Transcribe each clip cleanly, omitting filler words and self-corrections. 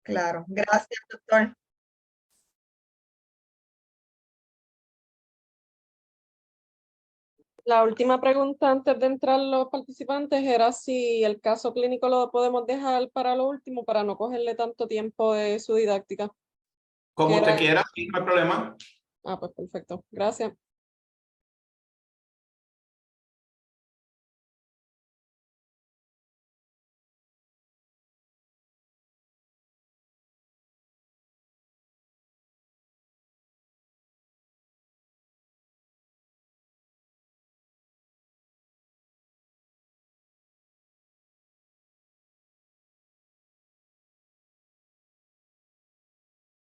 Claro, gracias, doctor. La última pregunta antes de entrar los participantes era si el caso clínico lo podemos dejar para lo último para no cogerle tanto tiempo de su didáctica. Como usted quiera, sí, no hay problema. Ah, pues perfecto. Gracias.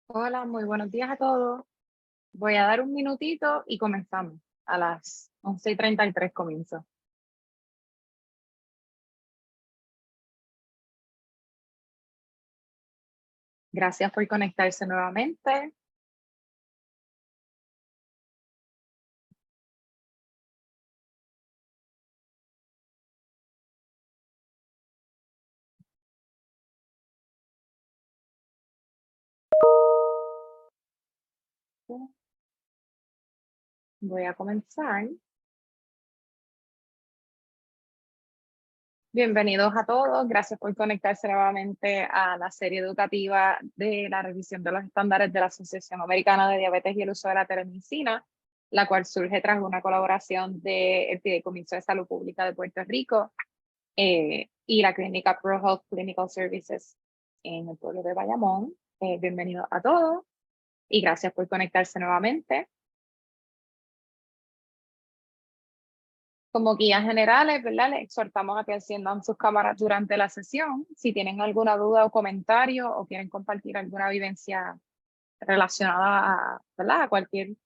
Hola, muy buenos días a todos. Voy a dar un minutito y comenzamos. A las 11:33 comienzo. Gracias por conectarse nuevamente. Voy a comenzar. Bienvenidos a todos. Gracias por conectarse nuevamente a la serie educativa de la revisión de los estándares de la Asociación Americana de Diabetes y el uso de la telemedicina, la cual surge tras una colaboración del Fideicomiso de Salud Pública de Puerto Rico y la clínica ProHealth Clinical Services en el pueblo de Bayamón. Bienvenidos a todos y gracias por conectarse nuevamente. Como guías generales, ¿verdad? Les exhortamos a que enciendan sus cámaras durante la sesión. Si tienen alguna duda o comentario o quieren compartir alguna vivencia relacionada a, ¿verdad? A cualquier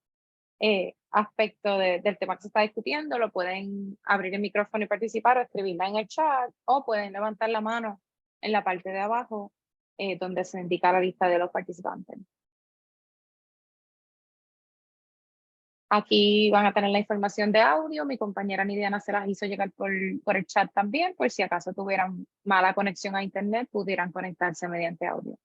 aspecto del tema que se está discutiendo, lo pueden abrir el micrófono y participar o escribirla en el chat o pueden levantar la mano en la parte de abajo donde se indica la lista de los participantes. Aquí van a tener la información de audio. Mi compañera Nidiana se las hizo llegar por el chat también, por si acaso tuvieran mala conexión a internet, pudieran conectarse mediante audio.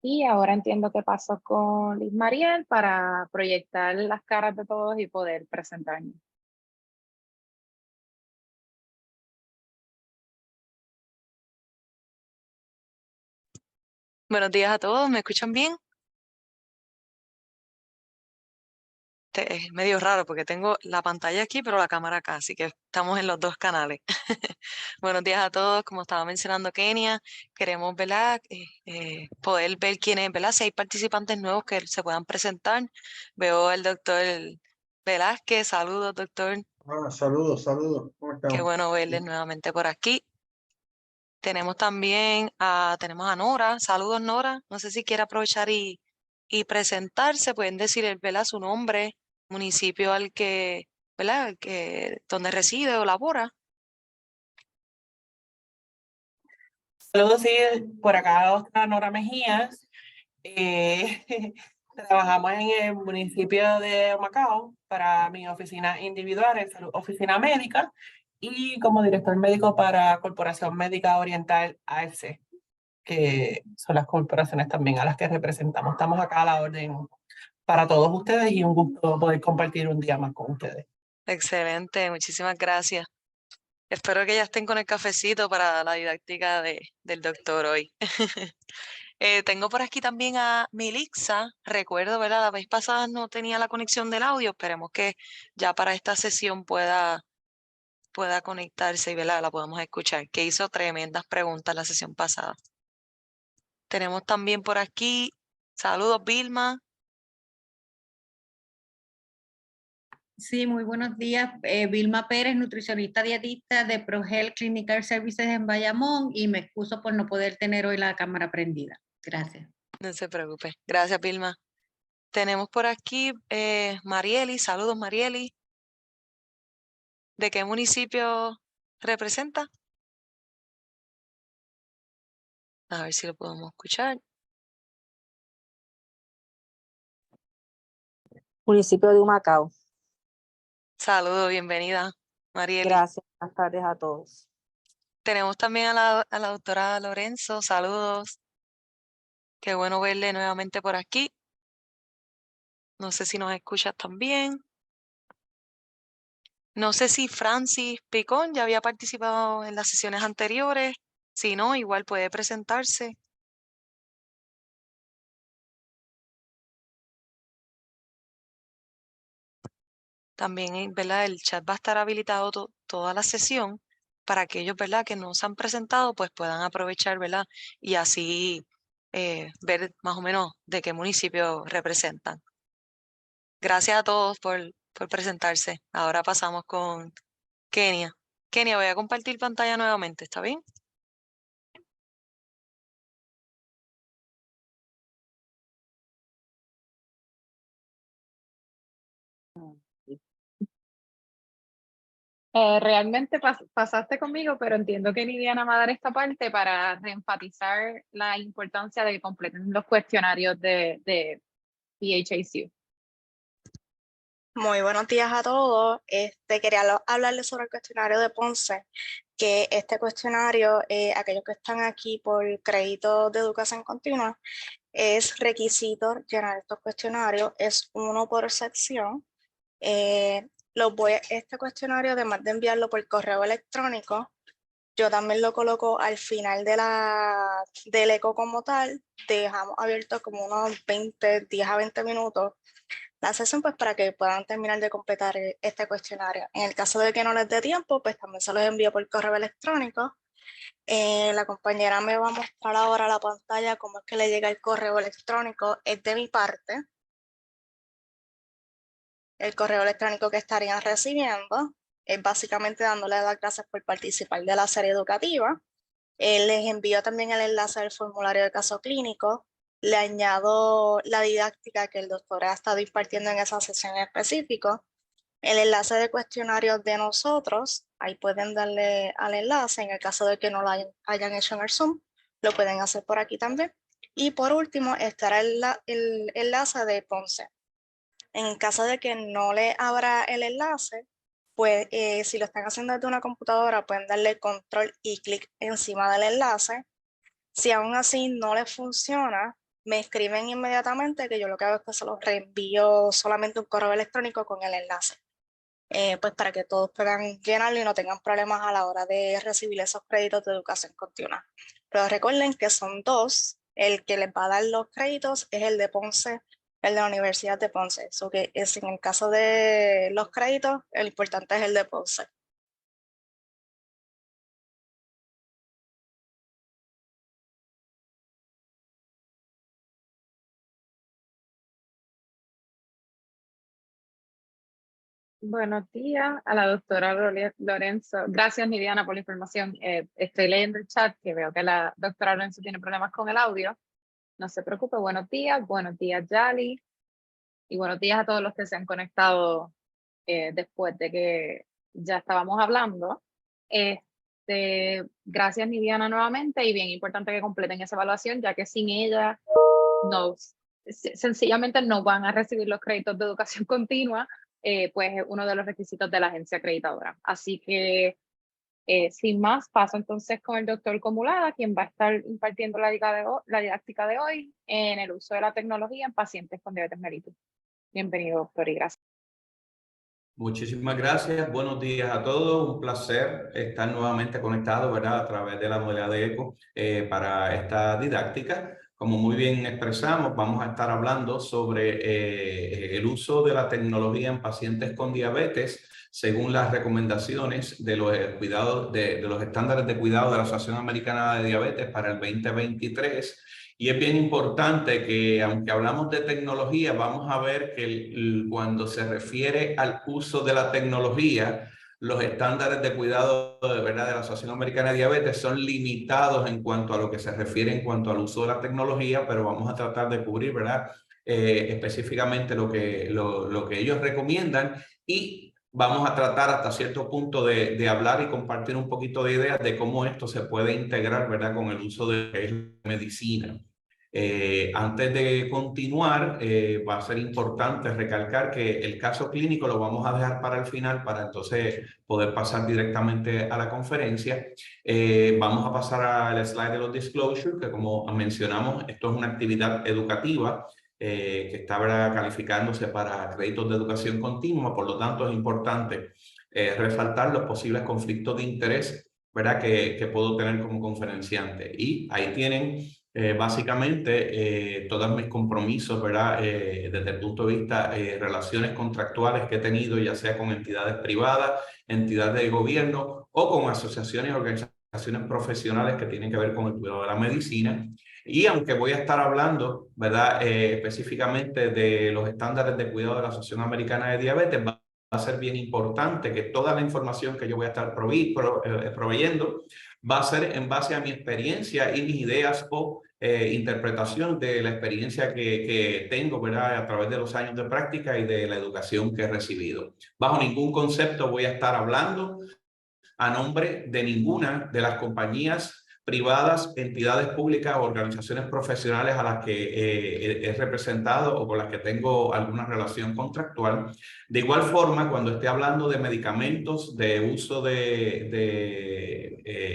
Y ahora entiendo qué pasó con Liz Mariel para proyectar las caras de todos y poder presentarnos. Buenos días a todos, ¿me escuchan bien? Es medio raro porque tengo la pantalla aquí, pero la cámara acá, así que estamos en los dos canales. Buenos días a todos, como estaba mencionando Kenia, queremos, ¿verdad? Poder ver quiénes, ¿verdad? Si hay participantes nuevos que se puedan presentar. Veo al doctor Velázquez, saludos, doctor. Saludos, ¿cómo estamos? Qué bueno verles nuevamente por aquí. Tenemos también tenemos a Nora, saludos Nora, no sé si quiere aprovechar y presentarse, pueden decir, ¿verdad? Su nombre, municipio al que, ¿verdad? Donde reside o labora. Saludos, sí, por acá está Nora Mejías. Trabajamos en el municipio de Humacao para mi oficina individual, oficina médica, y como director médico para Corporación Médica Oriental AFC, que son las corporaciones también a las que representamos. Estamos acá a la orden para todos ustedes y un gusto poder compartir un día más con ustedes. Excelente, muchísimas gracias. Espero que ya estén con el cafecito para la didáctica del doctor hoy. Tengo por aquí también a Milixa. Recuerdo, ¿verdad? La vez pasada no tenía la conexión del audio. Esperemos que ya para esta sesión pueda conectarse y, ¿verdad? La podamos escuchar, que hizo tremendas preguntas la sesión pasada. Tenemos también por aquí, saludos Vilma. Sí, muy buenos días. Vilma Pérez, nutricionista dietista de ProHealth Clinical Services en Bayamón, y me excuso por no poder tener hoy la cámara prendida. Gracias. No se preocupe. Gracias, Vilma. Tenemos por aquí Marieli. Saludos, Marieli. ¿De qué municipio representa? A ver si lo podemos escuchar. Municipio de Humacao. Saludos, bienvenida, Marieli. Gracias, buenas tardes a todos. Tenemos también a la doctora Lorenzo. Saludos. Qué bueno verle nuevamente por aquí. No sé si nos escuchas también. No sé si Francis Picón ya había participado en las sesiones anteriores. Si no, igual puede presentarse. También, ¿verdad? El chat va a estar habilitado toda la sesión para aquellos, ¿verdad?, que no se han presentado, pues puedan aprovechar, ¿verdad? Y así ver más o menos de qué municipio representan. Gracias a todos por presentarse. Ahora pasamos con Kenia. Kenia, voy a compartir pantalla nuevamente, ¿está bien? Realmente pasaste conmigo, pero entiendo que Nidiana va a dar esta parte para reenfatizar la importancia de que completen los cuestionarios de PHACU. Muy buenos días a todos. Quería hablarles sobre el cuestionario de Ponce, que este cuestionario, aquellos que están aquí por crédito de educación continua, es requisito llenar estos cuestionarios, es uno por sección. Este cuestionario, además de enviarlo por correo electrónico, yo también lo coloco al final del eco como tal. Dejamos abierto como unos 10 a 20 minutos la sesión, pues para que puedan terminar de completar este cuestionario. En el caso de que no les dé tiempo, pues también se los envío por correo electrónico. La compañera me va a mostrar ahora la pantalla cómo es que le llega el correo electrónico. Es de mi parte. El correo electrónico que estarían recibiendo es básicamente dándole las gracias por participar de la serie educativa. Les envío también el enlace del formulario de caso clínico. Le añado la didáctica que el doctor ha estado impartiendo en esa sesión en específico. El enlace de cuestionarios de nosotros, ahí pueden darle al enlace. En el caso de que no lo hayan hecho en el Zoom, lo pueden hacer por aquí también. Y por último estará el enlace de Ponce. En caso de que no le abra el enlace, pues si lo están haciendo desde una computadora, pueden darle control y clic encima del enlace. Si aún así no les funciona, me escriben inmediatamente, que yo lo que hago es que se los reenvío solamente un correo electrónico con el enlace. Pues para que todos puedan llenarlo y no tengan problemas a la hora de recibir esos créditos de educación continua. Pero recuerden que son dos. El que les va a dar los créditos es el de Ponce, el de la Universidad de Ponce. Eso que es, en el caso de los créditos, el importante es el de Ponce. Buenos días a la doctora Lorenzo. Gracias, Nidiana, por la información. Estoy leyendo el chat, que veo que la doctora Lorenzo tiene problemas con el audio. No se preocupe. Buenos días, Yali. Y buenos días a todos los que se han conectado después de que ya estábamos hablando. Gracias, Nidiana, nuevamente. Y bien importante que completen esa evaluación, ya que sin ella sencillamente no van a recibir los créditos de educación continua. Pues es uno de los requisitos de la agencia acreditadora. Así que, sin más, paso entonces con el doctor Comulada, quien va a estar impartiendo la didáctica de hoy en el uso de la tecnología en pacientes con diabetes mellitus. Bienvenido, doctor, y gracias. Muchísimas gracias. Buenos días a todos. Un placer estar nuevamente conectado, ¿verdad?, a través de la modalidad de ECO para esta didáctica. Como muy bien expresamos, vamos a estar hablando sobre el uso de la tecnología en pacientes con diabetes según las recomendaciones de los cuidados de los estándares de cuidado de la Asociación Americana de Diabetes para el 2023. Y es bien importante que, aunque hablamos de tecnología, vamos a ver que cuando se refiere al uso de la tecnología, los estándares de cuidado de la Asociación Americana de Diabetes son limitados en cuanto a lo que se refiere en cuanto al uso de la tecnología, pero vamos a tratar de cubrir, específicamente lo que ellos recomiendan, y vamos a tratar hasta cierto punto de hablar y compartir un poquito de ideas de cómo esto se puede integrar, con el uso de la medicina. Antes de continuar, va a ser importante recalcar que el caso clínico lo vamos a dejar para el final para entonces poder pasar directamente a la conferencia. Vamos a pasar al slide de los disclosures, que como mencionamos, esto es una actividad educativa que está, ¿verdad?, calificándose para créditos de educación continua. Por lo tanto, es importante resaltar los posibles conflictos de interés, ¿verdad?, que puedo tener como conferenciante. Y ahí tienen básicamente todos mis compromisos, ¿verdad?, desde el punto de vista relaciones contractuales que he tenido, ya sea con entidades privadas, entidades de gobierno o con asociaciones y organizaciones profesionales que tienen que ver con el cuidado de la medicina. Y aunque voy a estar hablando, ¿verdad?, específicamente de los estándares de cuidado de la Asociación Americana de Diabetes, va a ser bien importante que toda la información que yo voy a estar proveyendo va a ser en base a mi experiencia y mis ideas o interpretación de la experiencia que tengo, ¿verdad?, a través de los años de práctica y de la educación que he recibido. Bajo ningún concepto voy a estar hablando a nombre de ninguna de las compañías privadas, entidades públicas o organizaciones profesionales a las que he representado o con las que tengo alguna relación contractual. De igual forma, cuando esté hablando de medicamentos, de uso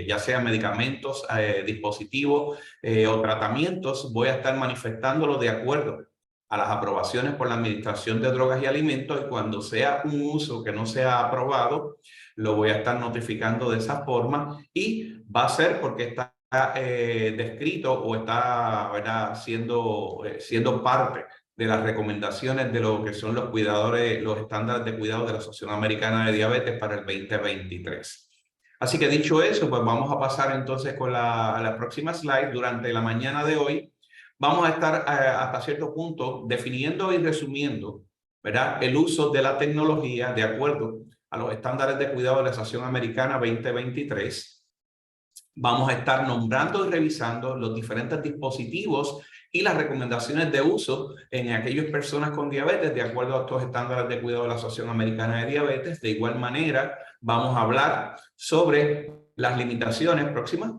ya sea medicamentos, dispositivos o tratamientos, voy a estar manifestándolo de acuerdo a las aprobaciones por la Administración de Drogas y Alimentos, y cuando sea un uso que no sea aprobado, lo voy a estar notificando de esa forma, y va a ser porque está descrito o está, ¿verdad?, siendo parte de las recomendaciones de lo que son los cuidadores, los estándares de cuidado de la Asociación Americana de Diabetes para el 2023. Así que dicho eso, pues vamos a pasar entonces con la próxima slide. Durante la mañana de hoy vamos a estar hasta cierto punto definiendo y resumiendo, ¿verdad?, el uso de la tecnología de acuerdo a los estándares de cuidado de la Asociación Americana 2023. Vamos a estar nombrando y revisando los diferentes dispositivos y las recomendaciones de uso en aquellas personas con diabetes de acuerdo a estos estándares de cuidado de la Asociación Americana de Diabetes. De igual manera, vamos a hablar sobre las limitaciones próximas,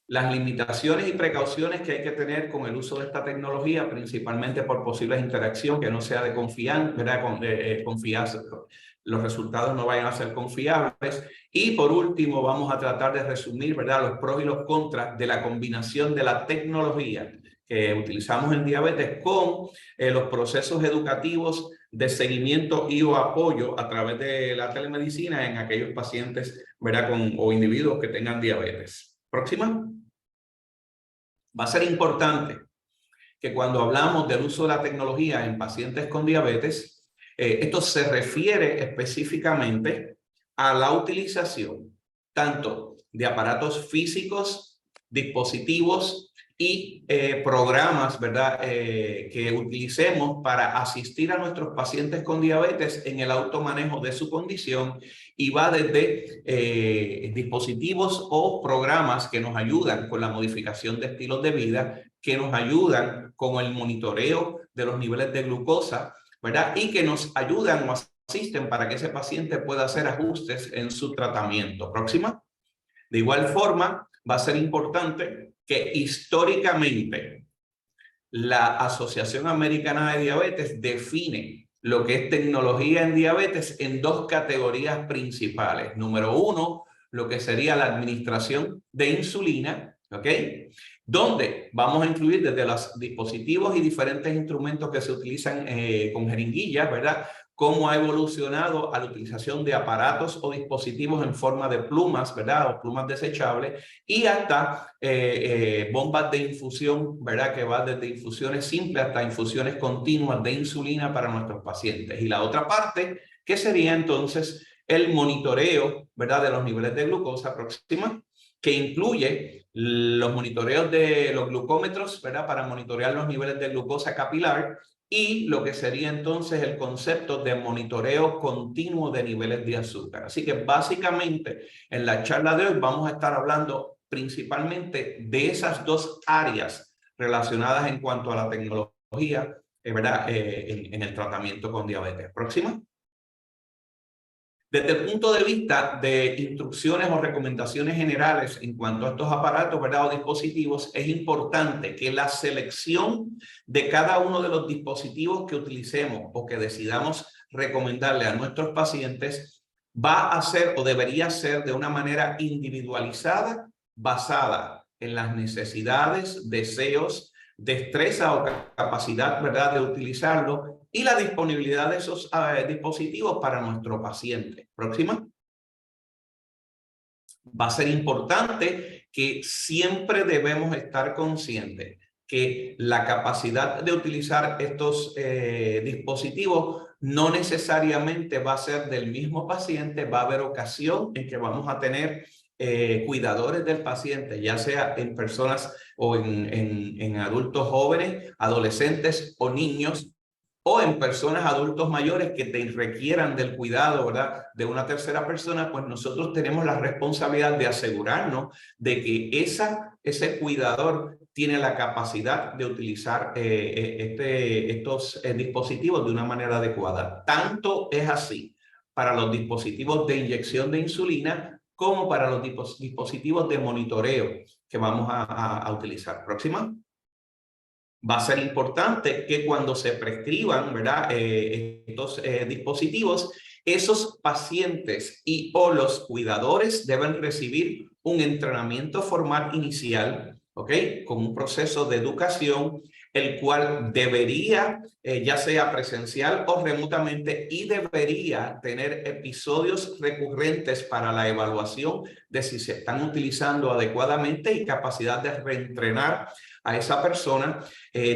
las limitaciones y precauciones que hay que tener con el uso de esta tecnología, principalmente por posibles interacciones que no sea de confianza, ¿verdad?, confianza. Los resultados no vayan a ser confiables. Y por último, vamos a tratar de resumir, ¿verdad?, los pros y los contras de la combinación de la tecnología que utilizamos en diabetes con los procesos educativos de seguimiento y o apoyo a través de la telemedicina en aquellos pacientes, ¿verdad?, o individuos que tengan diabetes. Próxima. Va a ser importante que cuando hablamos del uso de la tecnología en pacientes con diabetes, esto se refiere específicamente a la utilización tanto de aparatos físicos, dispositivos y programas, ¿verdad?, que utilicemos para asistir a nuestros pacientes con diabetes en el automanejo de su condición, y va desde dispositivos o programas que nos ayudan con la modificación de estilos de vida, que nos ayudan con el monitoreo de los niveles de glucosa, ¿verdad?, y que nos ayudan o asisten para que ese paciente pueda hacer ajustes en su tratamiento. Próxima. De igual forma, va a ser importante que históricamente la Asociación Americana de Diabetes define lo que es tecnología en diabetes en dos categorías principales. Número uno, lo que sería la administración de insulina, ¿ok?, donde vamos a incluir desde los dispositivos y diferentes instrumentos que se utilizan con jeringuillas, ¿verdad?, cómo ha evolucionado a la utilización de aparatos o dispositivos en forma de plumas, ¿verdad?, o plumas desechables, y hasta bombas de infusión, ¿verdad?, que va desde infusiones simples hasta infusiones continuas de insulina para nuestros pacientes. Y la otra parte, que sería entonces el monitoreo, ¿verdad?, de los niveles de glucosa. Próxima. Que incluye los monitoreos de los glucómetros, ¿verdad?, para monitorear los niveles de glucosa capilar, y lo que sería entonces el concepto de monitoreo continuo de niveles de azúcar. Así que básicamente en la charla de hoy vamos a estar hablando principalmente de esas dos áreas relacionadas en cuanto a la tecnología, ¿verdad?, en el tratamiento con diabetes. Próxima. Desde el punto de vista de instrucciones o recomendaciones generales en cuanto a estos aparatos, ¿verdad?, o dispositivos, es importante que la selección de cada uno de los dispositivos que utilicemos o que decidamos recomendarle a nuestros pacientes va a ser o debería ser de una manera individualizada, basada en las necesidades, deseos, destreza o capacidad, ¿verdad?, de utilizarlo y la disponibilidad de esos dispositivos para nuestro paciente. Próxima. Va a ser importante que siempre debemos estar conscientes que la capacidad de utilizar estos dispositivos no necesariamente va a ser del mismo paciente. Va a haber ocasión en que vamos a tener cuidadores del paciente, ya sea en personas o en adultos jóvenes, adolescentes o niños, o en personas adultos mayores que requieran del cuidado, ¿verdad?, de una tercera persona. Pues nosotros tenemos la responsabilidad de asegurarnos de que ese cuidador tiene la capacidad de utilizar estos dispositivos de una manera adecuada. Tanto es así para los dispositivos de inyección de insulina como para los dispositivos de monitoreo que vamos a utilizar. Próxima. Va a ser importante que cuando se prescriban, ¿verdad?, estos dispositivos, esos pacientes y o los cuidadores deben recibir un entrenamiento formal inicial, ¿ok?, con un proceso de educación, el cual debería, ya sea presencial o remotamente, y debería tener episodios recurrentes para la evaluación de si se están utilizando adecuadamente y capacidad de reentrenar a esa persona,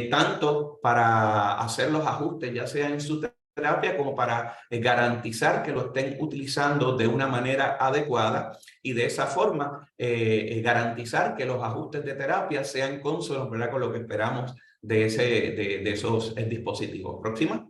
tanto para hacer los ajustes, ya sea en su terapia, como para garantizar que lo estén utilizando de una manera adecuada y de esa forma garantizar que los ajustes de terapia sean consonos, ¿verdad?, con lo que esperamos de esos dispositivos. Próxima.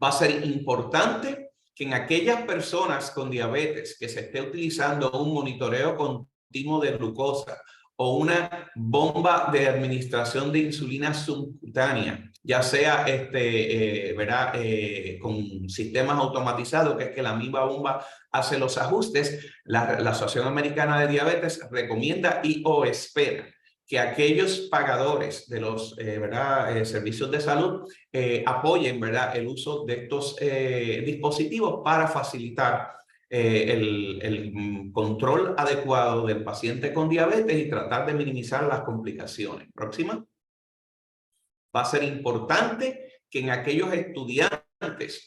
Va a ser importante que en aquellas personas con diabetes que se esté utilizando un monitoreo continuo de glucosa o una bomba de administración de insulina subcutánea, ya sea ¿verdad?, con sistemas automatizados, que es que la misma bomba hace los ajustes, la Asociación Americana de Diabetes recomienda y o espera que aquellos pagadores de los servicios de salud apoyen, ¿verdad?, el uso de estos dispositivos para facilitar el control adecuado del paciente con diabetes y tratar de minimizar las complicaciones. Próxima. Va a ser importante que en aquellos estudiantes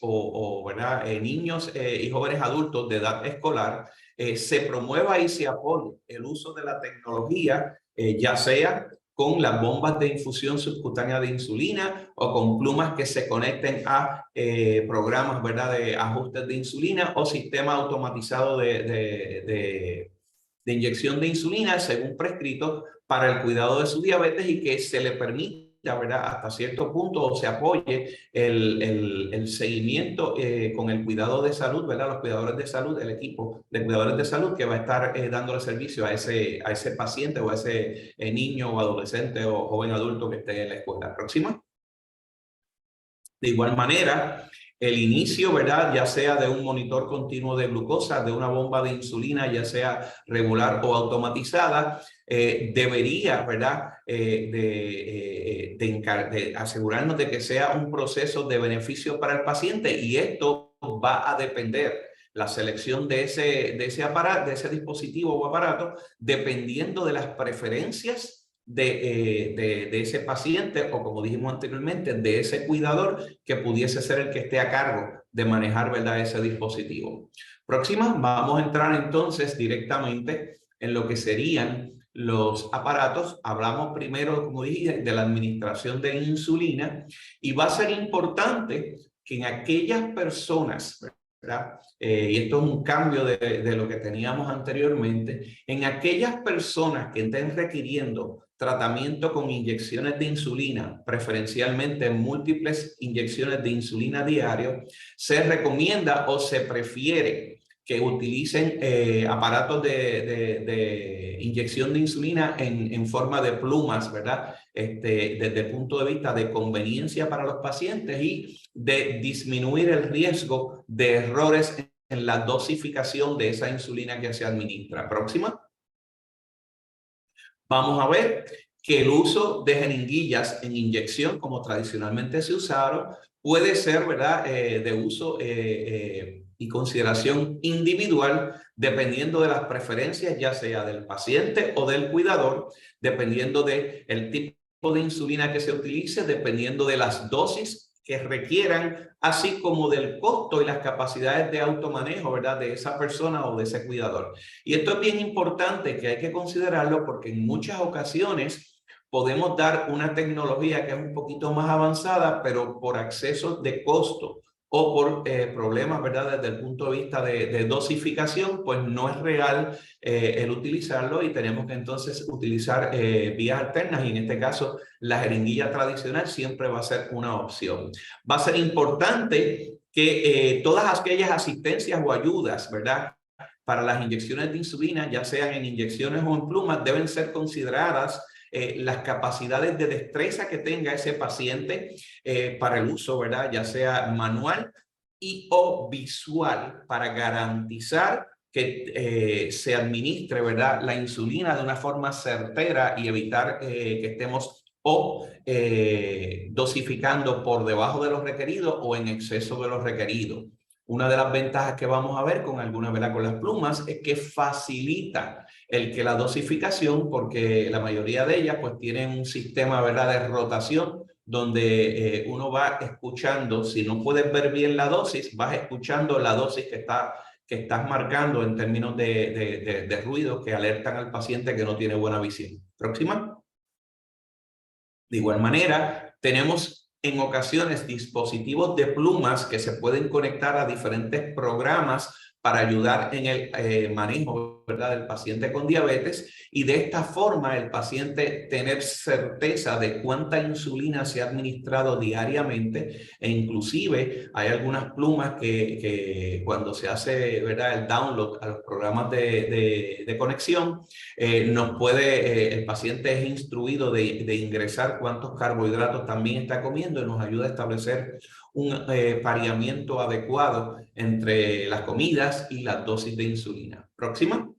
¿verdad?, niños y jóvenes adultos de edad escolar se promueva y se apoye el uso de la tecnología, ya sea con las bombas de infusión subcutánea de insulina o con plumas que se conecten a programas, ¿verdad?, de ajustes de insulina o sistema automatizado de inyección de insulina según prescrito para el cuidado de su diabetes, y que se le permita, ¿verdad?, hasta cierto punto, o se apoye el seguimiento con el cuidado de salud, ¿verdad?, los cuidadores de salud, el equipo de cuidadores de salud que va a estar dándole servicio a ese paciente o a ese niño o adolescente o joven adulto que esté en la escuela. Próxima. De igual manera, el inicio, ¿verdad?, ya sea de un monitor continuo de glucosa, de una bomba de insulina, ya sea regular o automatizada, debería, ¿verdad?, de asegurarnos de que sea un proceso de beneficio para el paciente, y esto va a depender la selección de ese aparato, de ese dispositivo o aparato, dependiendo de las preferencias de ese paciente, o como dijimos anteriormente, de ese cuidador que pudiese ser el que esté a cargo de manejar, ¿verdad?, ese dispositivo. Próxima. Vamos a entrar entonces directamente en lo que serían los aparatos. Hablamos primero, como dije, de la administración de insulina, y va a ser importante que en aquellas personas, ¿verdad?, y esto es un cambio de lo que teníamos anteriormente, en aquellas personas que estén requiriendo tratamiento con inyecciones de insulina, preferencialmente múltiples inyecciones de insulina diario, se recomienda o se prefiere que utilicen aparatos de inyección de insulina en forma de plumas, ¿verdad? Desde el punto de vista de conveniencia para los pacientes y de disminuir el riesgo de errores en la dosificación de esa insulina que se administra. Próxima. Vamos a ver que el uso de jeringuillas en inyección, como tradicionalmente se usaron, puede ser, ¿verdad?, de uso y consideración individual, dependiendo de las preferencias, ya sea del paciente o del cuidador, dependiendo del tipo de insulina que se utilice, dependiendo de las dosis que requieran, así como del costo y las capacidades de automanejo, ¿verdad?, de esa persona o de ese cuidador. Y esto es bien importante que hay que considerarlo porque en muchas ocasiones podemos dar una tecnología que es un poquito más avanzada, pero por exceso de costo o por problemas, ¿verdad?, desde el punto de vista de dosificación, pues no es real el utilizarlo y tenemos que entonces utilizar vías alternas y en este caso la jeringuilla tradicional siempre va a ser una opción. Va a ser importante que todas aquellas asistencias o ayudas, ¿verdad?, para las inyecciones de insulina, ya sean en inyecciones o en plumas, deben ser consideradas las capacidades de destreza que tenga ese paciente para el uso, ¿verdad?, ya sea manual y o visual, para garantizar que se administre, ¿verdad?, la insulina de una forma certera y evitar que estemos dosificando por debajo de lo requerido o en exceso de lo requerido. Una de las ventajas que vamos a ver con algunas, ¿verdad?, con las plumas es que facilita el que la dosificación, porque la mayoría de ellas pues tienen un sistema, ¿verdad?, de rotación donde uno va escuchando, si no puedes ver bien la dosis, vas escuchando la dosis que estás marcando en términos de ruidos que alertan al paciente que no tiene buena visión. Próxima. De igual manera, tenemos en ocasiones dispositivos de plumas que se pueden conectar a diferentes programas para ayudar en el manejo, ¿verdad?, del paciente con diabetes y de esta forma el paciente tener certeza de cuánta insulina se ha administrado diariamente e inclusive hay algunas plumas que cuando se hace, ¿verdad?, el download a los programas de conexión el paciente es instruido de ingresar cuántos carbohidratos también está comiendo y nos ayuda a establecer un pareamiento adecuado entre las comidas y las dosis de insulina. Próxima.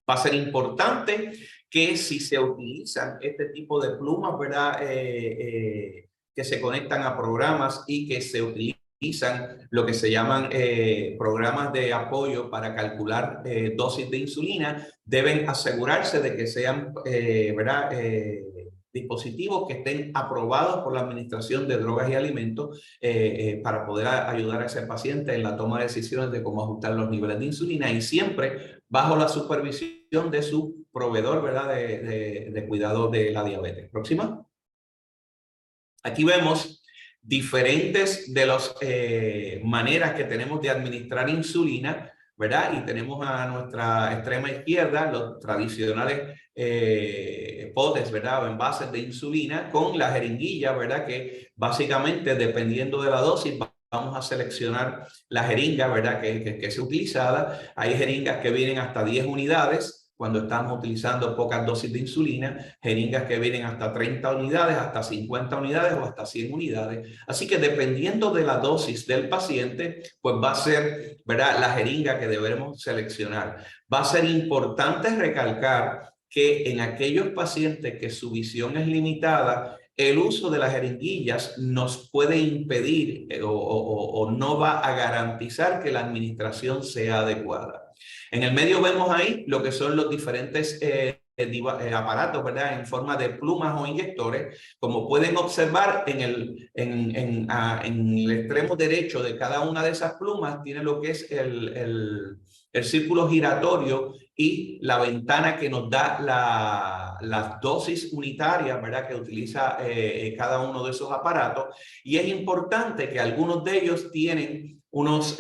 Va a ser importante que si se utilizan este tipo de plumas, ¿verdad?, que se conectan a programas y que se utilizan lo que se llaman programas de apoyo para calcular dosis de insulina, deben asegurarse de que sean, ¿verdad?, dispositivos que estén aprobados por la Administración de Drogas y Alimentos para poder ayudar a ese paciente en la toma de decisiones de cómo ajustar los niveles de insulina y siempre bajo la supervisión de su proveedor, ¿verdad?, de cuidado de la diabetes. Próxima. Aquí vemos diferentes de las maneras que tenemos de administrar insulina, ¿verdad? Y tenemos a nuestra extrema izquierda los tradicionales potes, ¿verdad?, o envases de insulina con la jeringuilla, ¿verdad?, que básicamente dependiendo de la dosis vamos a seleccionar la jeringa, ¿verdad?, que es utilizada. Hay jeringas que vienen hasta 10 unidades cuando estamos utilizando pocas dosis de insulina, jeringas que vienen hasta 30 unidades, hasta 50 unidades o hasta 100 unidades. Así que dependiendo de la dosis del paciente, pues va a ser, ¿verdad?, la jeringa que debemos seleccionar. Va a ser importante recalcar que en aquellos pacientes que su visión es limitada, el uso de las jeringuillas nos puede impedir o no va a garantizar que la administración sea adecuada. En el medio vemos ahí lo que son los diferentes aparatos, ¿verdad?, en forma de plumas o inyectores. Como pueden observar, en el extremo derecho de cada una de esas plumas tiene lo que es el círculo giratorio y la ventana que nos da las dosis unitarias, ¿verdad?, que utiliza cada uno de esos aparatos. Y es importante que algunos de ellos tienen unos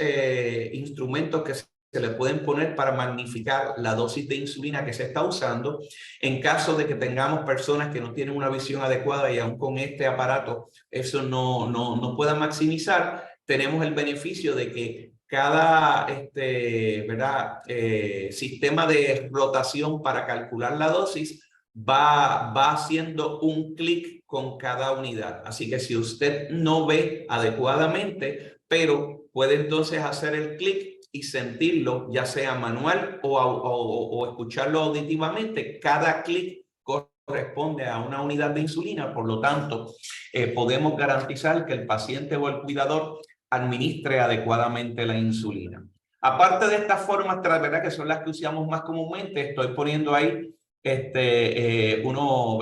instrumentos que se le pueden poner para magnificar la dosis de insulina que se está usando en caso de que tengamos personas que no tienen una visión adecuada y aún con este aparato eso no pueda maximizar. Tenemos el beneficio de que cada ¿verdad? Sistema de rotación para calcular la dosis va haciendo un clic con cada unidad. Así que si usted no ve adecuadamente, pero puede entonces hacer el clic y sentirlo, ya sea manual o escucharlo auditivamente, cada clic corresponde a una unidad de insulina. Por lo tanto, podemos garantizar que el paciente o el cuidador administre adecuadamente la insulina. Aparte de estas formas, ¿verdad? Que son las que usamos más comúnmente, estoy poniendo ahí unos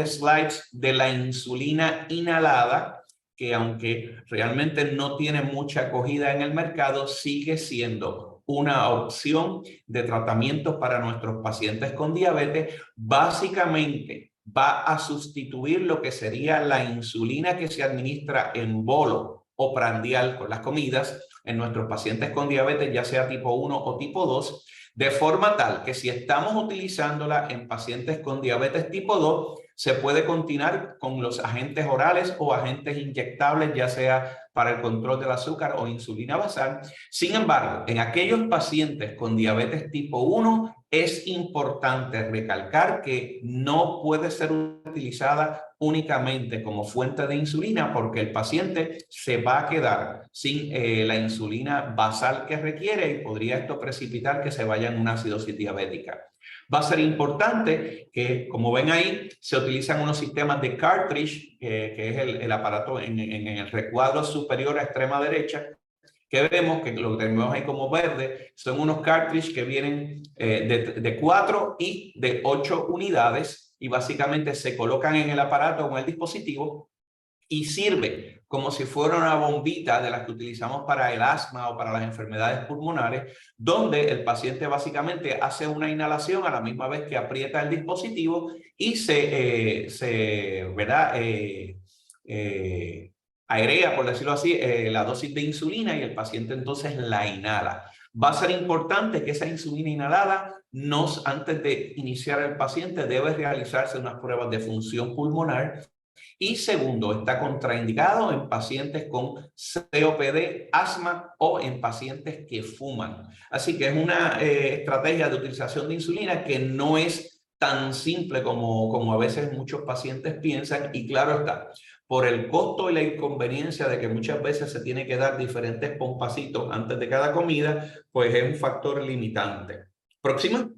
slides de la insulina inhalada, que aunque realmente no tiene mucha acogida en el mercado, sigue siendo una opción de tratamiento para nuestros pacientes con diabetes. Básicamente va a sustituir lo que sería la insulina que se administra en bolo o prandial con las comidas en nuestros pacientes con diabetes, ya sea tipo 1 o tipo 2, de forma tal que si estamos utilizándola en pacientes con diabetes tipo 2, se puede continuar con los agentes orales o agentes inyectables, ya sea para el control del azúcar o insulina basal. Sin embargo, en aquellos pacientes con diabetes tipo 1, es importante recalcar que no puede ser utilizada únicamente como fuente de insulina, porque el paciente se va a quedar sin la insulina basal que requiere y podría esto precipitar que se vaya en una acidosis diabética. Va a ser importante que, como ven ahí, se utilizan unos sistemas de cartridge, que es el aparato en el recuadro superior a extrema derecha, que vemos que lo que tenemos ahí como verde son unos cartridge que vienen de 4 y de 8 unidades y básicamente se colocan en el aparato o en el dispositivo y sirve como si fuera una bombita de las que utilizamos para el asma o para las enfermedades pulmonares, donde el paciente básicamente hace una inhalación a la misma vez que aprieta el dispositivo y airea, por decirlo así, la dosis de insulina y el paciente entonces la inhala. Va a ser importante que esa insulina inhalada, antes de iniciar el paciente, debe realizarse unas pruebas de función pulmonar. Y segundo, está contraindicado en pacientes con COPD, asma o en pacientes que fuman. Así que es una estrategia de utilización de insulina que no es tan simple como a veces muchos pacientes piensan. Y claro está, por el costo y la inconveniencia de que muchas veces se tiene que dar diferentes pompacitos antes de cada comida, pues es un factor limitante. Próxima.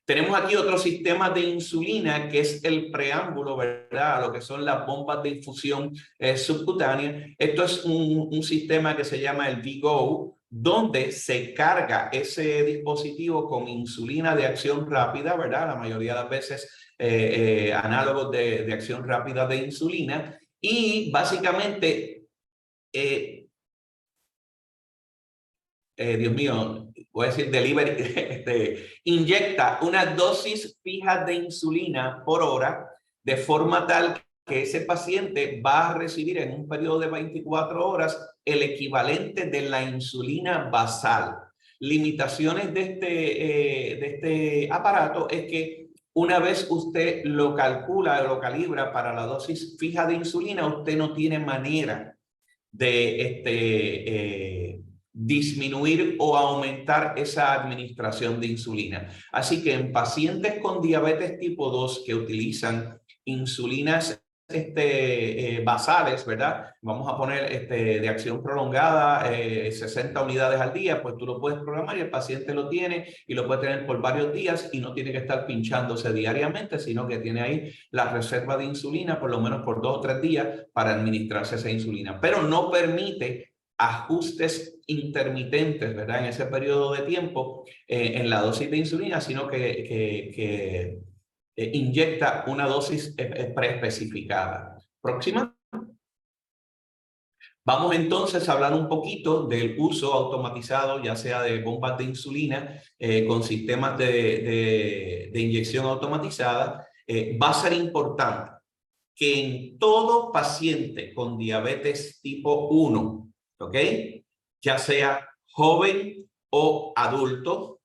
Tenemos aquí otro sistema de insulina que es el preámbulo, ¿verdad? A lo que son las bombas de infusión subcutánea. Esto es un sistema que se llama el V-Go, donde se carga ese dispositivo con insulina de acción rápida, ¿verdad? La mayoría de las veces análogos de acción rápida de insulina. Y básicamente, Dios mío, voy a decir delivery, inyecta una dosis fija de insulina por hora de forma tal que ese paciente va a recibir en un periodo de 24 horas el equivalente de la insulina basal. Limitaciones de este aparato es que una vez usted lo calcula, lo calibra para la dosis fija de insulina, usted no tiene manera de disminuir o aumentar esa administración de insulina. Así que en pacientes con diabetes tipo 2 que utilizan insulinas basales, ¿verdad? Vamos a poner de acción prolongada, 60 unidades al día, pues tú lo puedes programar y el paciente lo tiene y lo puede tener por varios días y no tiene que estar pinchándose diariamente, sino que tiene ahí la reserva de insulina por lo menos por 2 o 3 días para administrarse esa insulina, pero no permite ajustes intermitentes, ¿verdad? En ese periodo de tiempo en la dosis de insulina, sino que inyecta una dosis preespecificada. Próxima. Vamos entonces a hablar un poquito del uso automatizado, ya sea de bombas de insulina con sistemas de inyección automatizada. Va a ser importante que en todo paciente con diabetes tipo 1, ¿ok? Ya sea joven o adulto,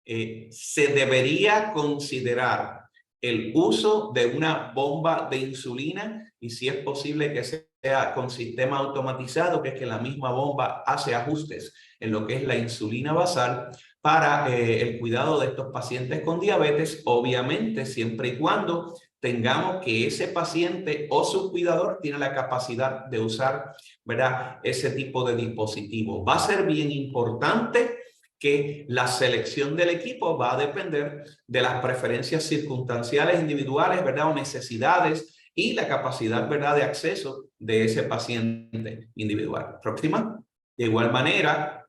se debería considerar el uso de una bomba de insulina y si es posible que sea con sistema automatizado, que es que la misma bomba hace ajustes en lo que es la insulina basal para el cuidado de estos pacientes con diabetes, obviamente siempre y cuando tengamos que ese paciente o su cuidador tiene la capacidad de usar, ¿verdad?, ese tipo de dispositivo. Va a ser bien importante que la selección del equipo va a depender de las preferencias circunstanciales individuales, ¿verdad?, o necesidades y la capacidad, ¿verdad?, de acceso de ese paciente individual. Próxima. De igual manera,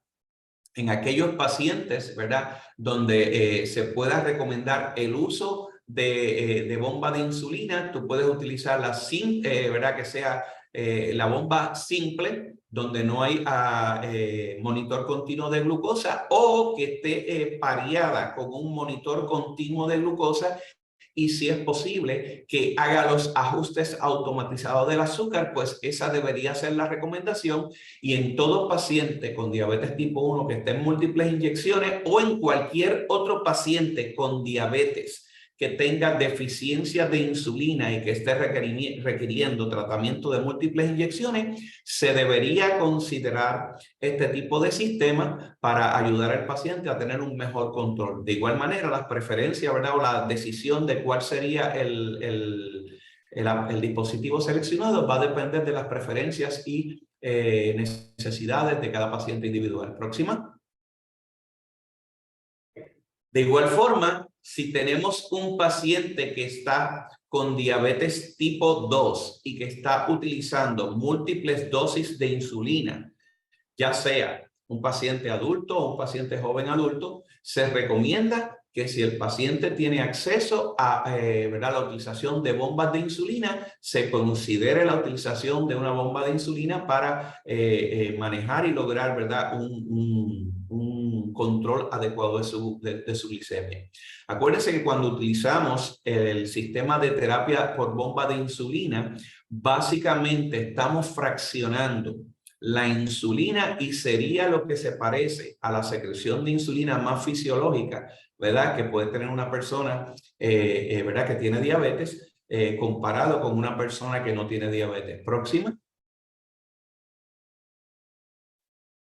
en aquellos pacientes, ¿verdad?, donde se pueda recomendar el uso de bomba de insulina, tú puedes utilizarla sin, ¿verdad?, que sea la bomba simple, donde no hay monitor continuo de glucosa o que esté pareada con un monitor continuo de glucosa y si es posible que haga los ajustes automatizados del azúcar, pues esa debería ser la recomendación y en todo paciente con diabetes tipo 1 que esté en múltiples inyecciones o en cualquier otro paciente con diabetes que tenga deficiencia de insulina y que esté requiriendo tratamiento de múltiples inyecciones, se debería considerar este tipo de sistema para ayudar al paciente a tener un mejor control. De igual manera, las preferencias, ¿verdad?, o la decisión de cuál sería el dispositivo seleccionado va a depender de las preferencias y necesidades de cada paciente individual. Próxima. De igual forma, si tenemos un paciente que está con diabetes tipo 2 y que está utilizando múltiples dosis de insulina, ya sea un paciente adulto o un paciente joven adulto, se recomienda que si el paciente tiene acceso a ¿verdad?, la utilización de bombas de insulina, se considere la utilización de una bomba de insulina para manejar y lograr, ¿verdad?, un control adecuado de su glicemia. Acuérdense que cuando utilizamos el sistema de terapia por bomba de insulina, básicamente estamos fraccionando la insulina y sería lo que se parece a la secreción de insulina más fisiológica, ¿verdad?, que puede tener una persona, ¿verdad?, que tiene diabetes, comparado con una persona que no tiene diabetes. Próxima.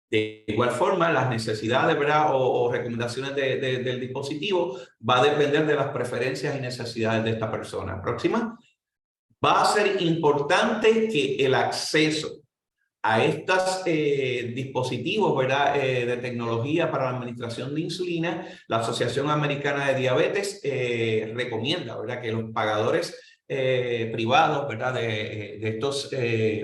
De igual forma, las necesidades, ¿verdad?, o recomendaciones del dispositivo va a depender de las preferencias y necesidades de esta persona. Próxima. Va a ser importante que el acceso a estos dispositivos, ¿verdad?, de tecnología para la administración de insulina, la Asociación Americana de Diabetes recomienda, ¿verdad?, que los pagadores privados, ¿verdad?, de estos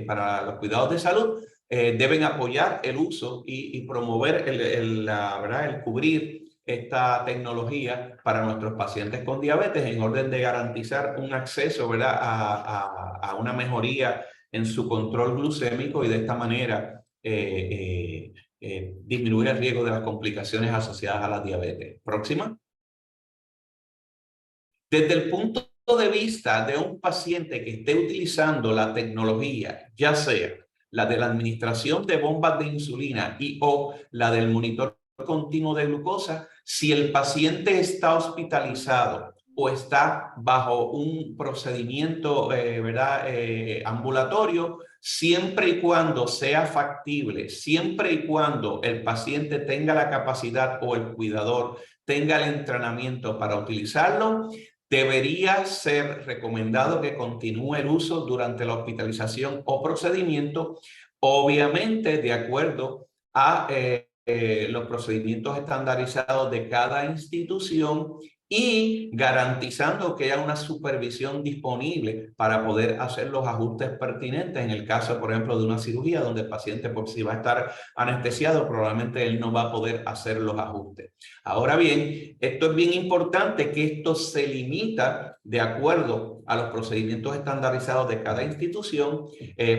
para los cuidados de salud deben apoyar el uso y promover ¿verdad?, el cubrir esta tecnología para nuestros pacientes con diabetes en orden de garantizar un acceso, ¿verdad?, a una mejoría en su control glucémico y de esta manera disminuir el riesgo de las complicaciones asociadas a la diabetes. Próxima. Desde el punto de vista de un paciente que esté utilizando la tecnología, ya sea la de la administración de bombas de insulina y o la del monitor continuo de glucosa, si el paciente está hospitalizado o está bajo un procedimiento ¿verdad?, ambulatorio, siempre y cuando sea factible, siempre y cuando el paciente tenga la capacidad o el cuidador tenga el entrenamiento para utilizarlo, debería ser recomendado que continúe el uso durante la hospitalización o procedimiento, obviamente de acuerdo a los procedimientos estandarizados de cada institución y garantizando que haya una supervisión disponible para poder hacer los ajustes pertinentes en el caso, por ejemplo, de una cirugía donde el paciente, por si va a estar anestesiado, probablemente él no va a poder hacer los ajustes. Ahora bien, esto es bien importante que esto se limita de acuerdo a los procedimientos estandarizados de cada institución,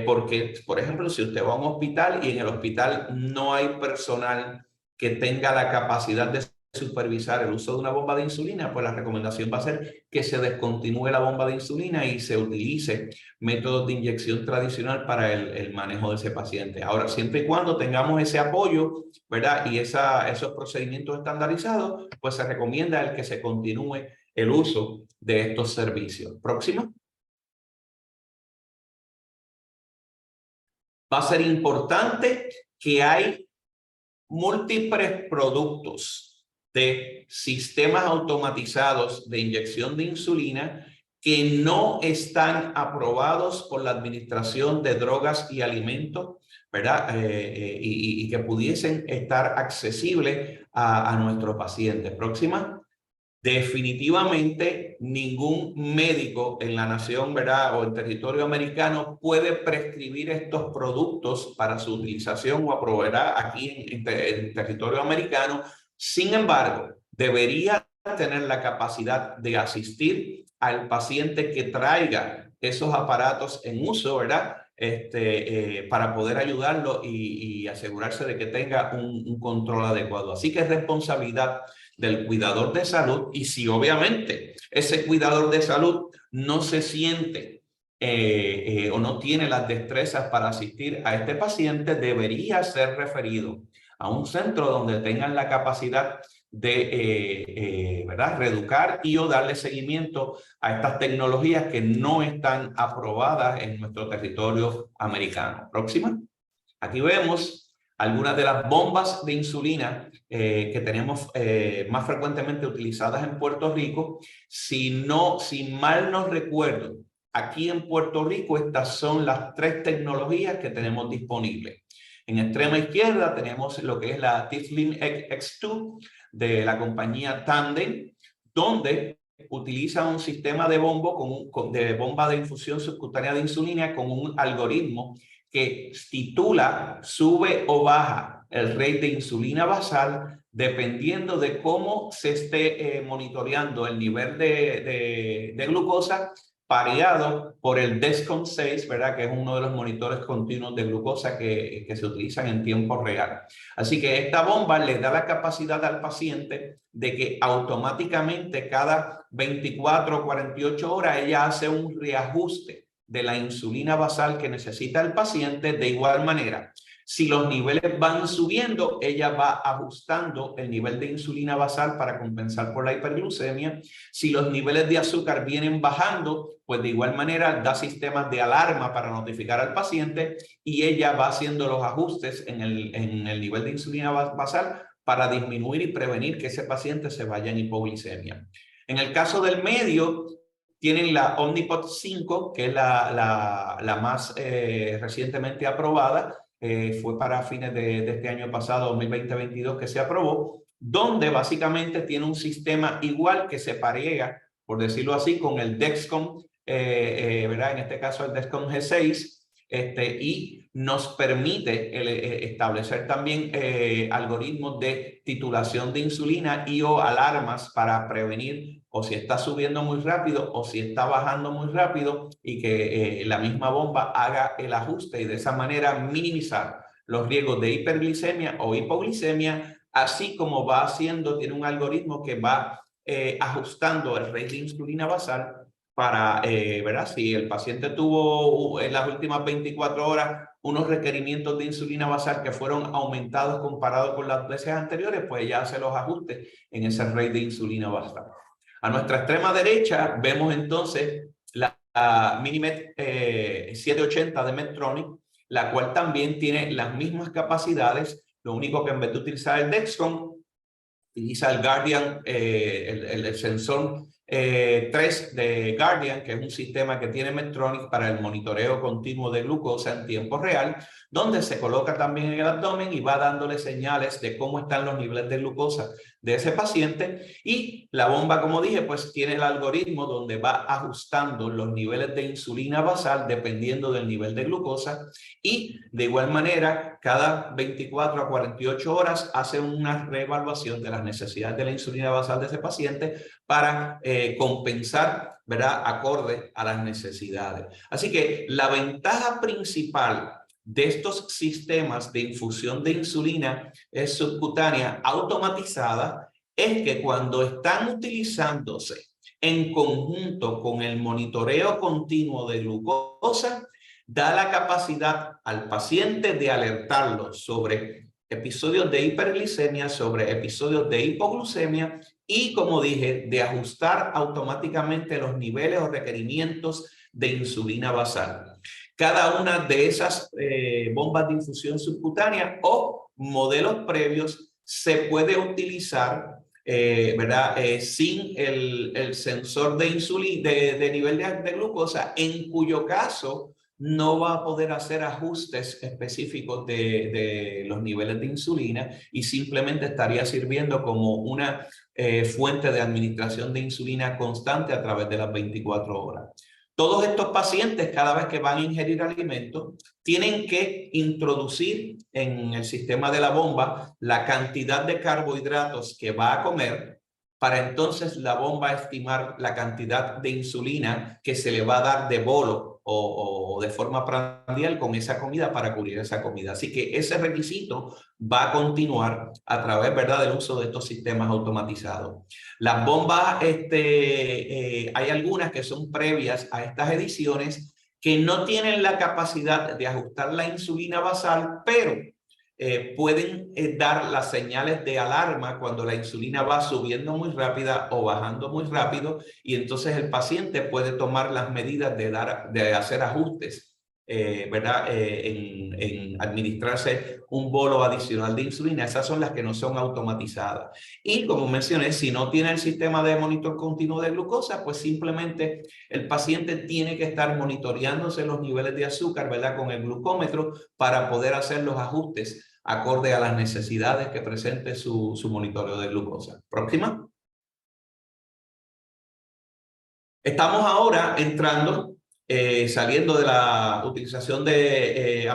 porque, por ejemplo, si usted va a un hospital y en el hospital no hay personal que tenga la capacidad de supervisar el uso de una bomba de insulina, pues la recomendación va a ser que se descontinúe la bomba de insulina y se utilice métodos de inyección tradicional para el manejo de ese paciente. Ahora, siempre y cuando tengamos ese apoyo, ¿verdad?, y esos procedimientos estandarizados, pues se recomienda el que se continúe el uso de estos servicios. Próximo. Va a ser importante que hay múltiples productos de sistemas automatizados de inyección de insulina que no están aprobados por la Administración de Drogas y Alimentos, ¿verdad? Y que pudiesen estar accesibles a nuestros pacientes. Próxima. Definitivamente ningún médico en la nación, ¿verdad?, o en territorio americano puede prescribir estos productos para su utilización o aprobará aquí en territorio americano. Sin embargo, debería tener la capacidad de asistir al paciente que traiga esos aparatos en uso, ¿verdad? Para poder ayudarlo y asegurarse de que tenga un control adecuado. Así que es responsabilidad del cuidador de salud, y si obviamente ese cuidador de salud no se siente o no tiene las destrezas para asistir a este paciente, debería ser referido a un centro donde tengan la capacidad de ¿verdad?, reeducar y o darle seguimiento a estas tecnologías que no están aprobadas en nuestro territorio americano. Próxima. Aquí vemos algunas de las bombas de insulina que tenemos más frecuentemente utilizadas en Puerto Rico. Si mal no recuerdo, aquí en Puerto Rico estas son las 3 tecnologías que tenemos disponibles. En extrema izquierda tenemos lo que es la Tizlin X2 de la compañía Tandem, donde utiliza un sistema de bomba de infusión subcutánea de insulina con un algoritmo que titula sube o baja el rate de insulina basal dependiendo de cómo se esté monitoreando el nivel de glucosa, pareado por el DESCON 6, ¿verdad?, que es uno de los monitores continuos de glucosa que se utilizan en tiempo real. Así que esta bomba le da la capacidad al paciente de que automáticamente cada 24 o 48 horas ella hace un reajuste de la insulina basal que necesita el paciente. De igual manera, si los niveles van subiendo, ella va ajustando el nivel de insulina basal para compensar por la hiperglucemia. Si los niveles de azúcar vienen bajando, pues de igual manera da sistemas de alarma para notificar al paciente y ella va haciendo los ajustes en el nivel de insulina basal para disminuir y prevenir que ese paciente se vaya en hipoglicemia. En el caso del medio, tienen la Omnipod 5, que es la más recientemente aprobada. Fue para fines de este año pasado, 2020-22, que se aprobó, donde básicamente tiene un sistema igual que se parea, por decirlo así, con el Dexcom, ¿verdad? En este caso el Dexcom G6, y nos permite establecer también algoritmos de titulación de insulina y o alarmas para prevenir o si está subiendo muy rápido o si está bajando muy rápido, y que la misma bomba haga el ajuste y de esa manera minimizar los riesgos de hiperglicemia o hipoglicemia, así como va haciendo, tiene un algoritmo que va ajustando el rate de insulina basal para, ¿verdad? Si el paciente tuvo en las últimas 24 horas unos requerimientos de insulina basal que fueron aumentados comparado con las veces anteriores, pues ya hace los ajustes en ese rate de insulina basal. A nuestra extrema derecha vemos entonces la MiniMed 780 de Medtronic, la cual también tiene las mismas capacidades. Lo único que en vez de utilizar el Dexcom, utiliza el Guardian, el sensor 3 de Guardian, que es un sistema que tiene Medtronic para el monitoreo continuo de glucosa en tiempo real, donde se coloca también en el abdomen y va dándole señales de cómo están los niveles de glucosa de ese paciente. Y la bomba, como dije, pues tiene el algoritmo donde va ajustando los niveles de insulina basal dependiendo del nivel de glucosa, y de igual manera cada 24 a 48 horas hace una reevaluación de las necesidades de la insulina basal de ese paciente para compensar, ¿verdad?, acorde a las necesidades. Así que la ventaja principal de estos sistemas de infusión de insulina subcutánea automatizada es que cuando están utilizándose en conjunto con el monitoreo continuo de glucosa, da la capacidad al paciente de alertarlo sobre episodios de hiperglicemia, sobre episodios de hipoglucemia, y, como dije, de ajustar automáticamente los niveles o requerimientos de insulina basal. Cada una de esas bombas de infusión subcutánea o modelos previos se puede utilizar ¿verdad? Sin el sensor de insulina, de nivel de glucosa, en cuyo caso no va a poder hacer ajustes específicos de los niveles de insulina y simplemente estaría sirviendo como una fuente de administración de insulina constante a través de las 24 horas. Todos estos pacientes, cada vez que van a ingerir alimentos, tienen que introducir en el sistema de la bomba la cantidad de carbohidratos que va a comer, para entonces la bomba estimar la cantidad de insulina que se le va a dar de bolo o de forma prandial con esa comida para cubrir esa comida. Así que ese requisito va a continuar a través, ¿verdad?, del uso de estos sistemas automatizados. Las bombas, hay algunas que son previas a estas ediciones que no tienen la capacidad de ajustar la insulina basal, pero pueden dar las señales de alarma cuando la insulina va subiendo muy rápida o bajando muy rápido, y entonces el paciente puede tomar las medidas de hacer ajustes, ¿verdad? En administrarse un bolo adicional de insulina. Esas son las que no son automatizadas. Y como mencioné, si no tiene el sistema de monitor continuo de glucosa, pues simplemente el paciente tiene que estar monitoreándose los niveles de azúcar, ¿verdad?, con el glucómetro para poder hacer los ajustes acorde a las necesidades que presente su monitoreo de glucosa. Próxima. Estamos ahora entrando, saliendo de la utilización de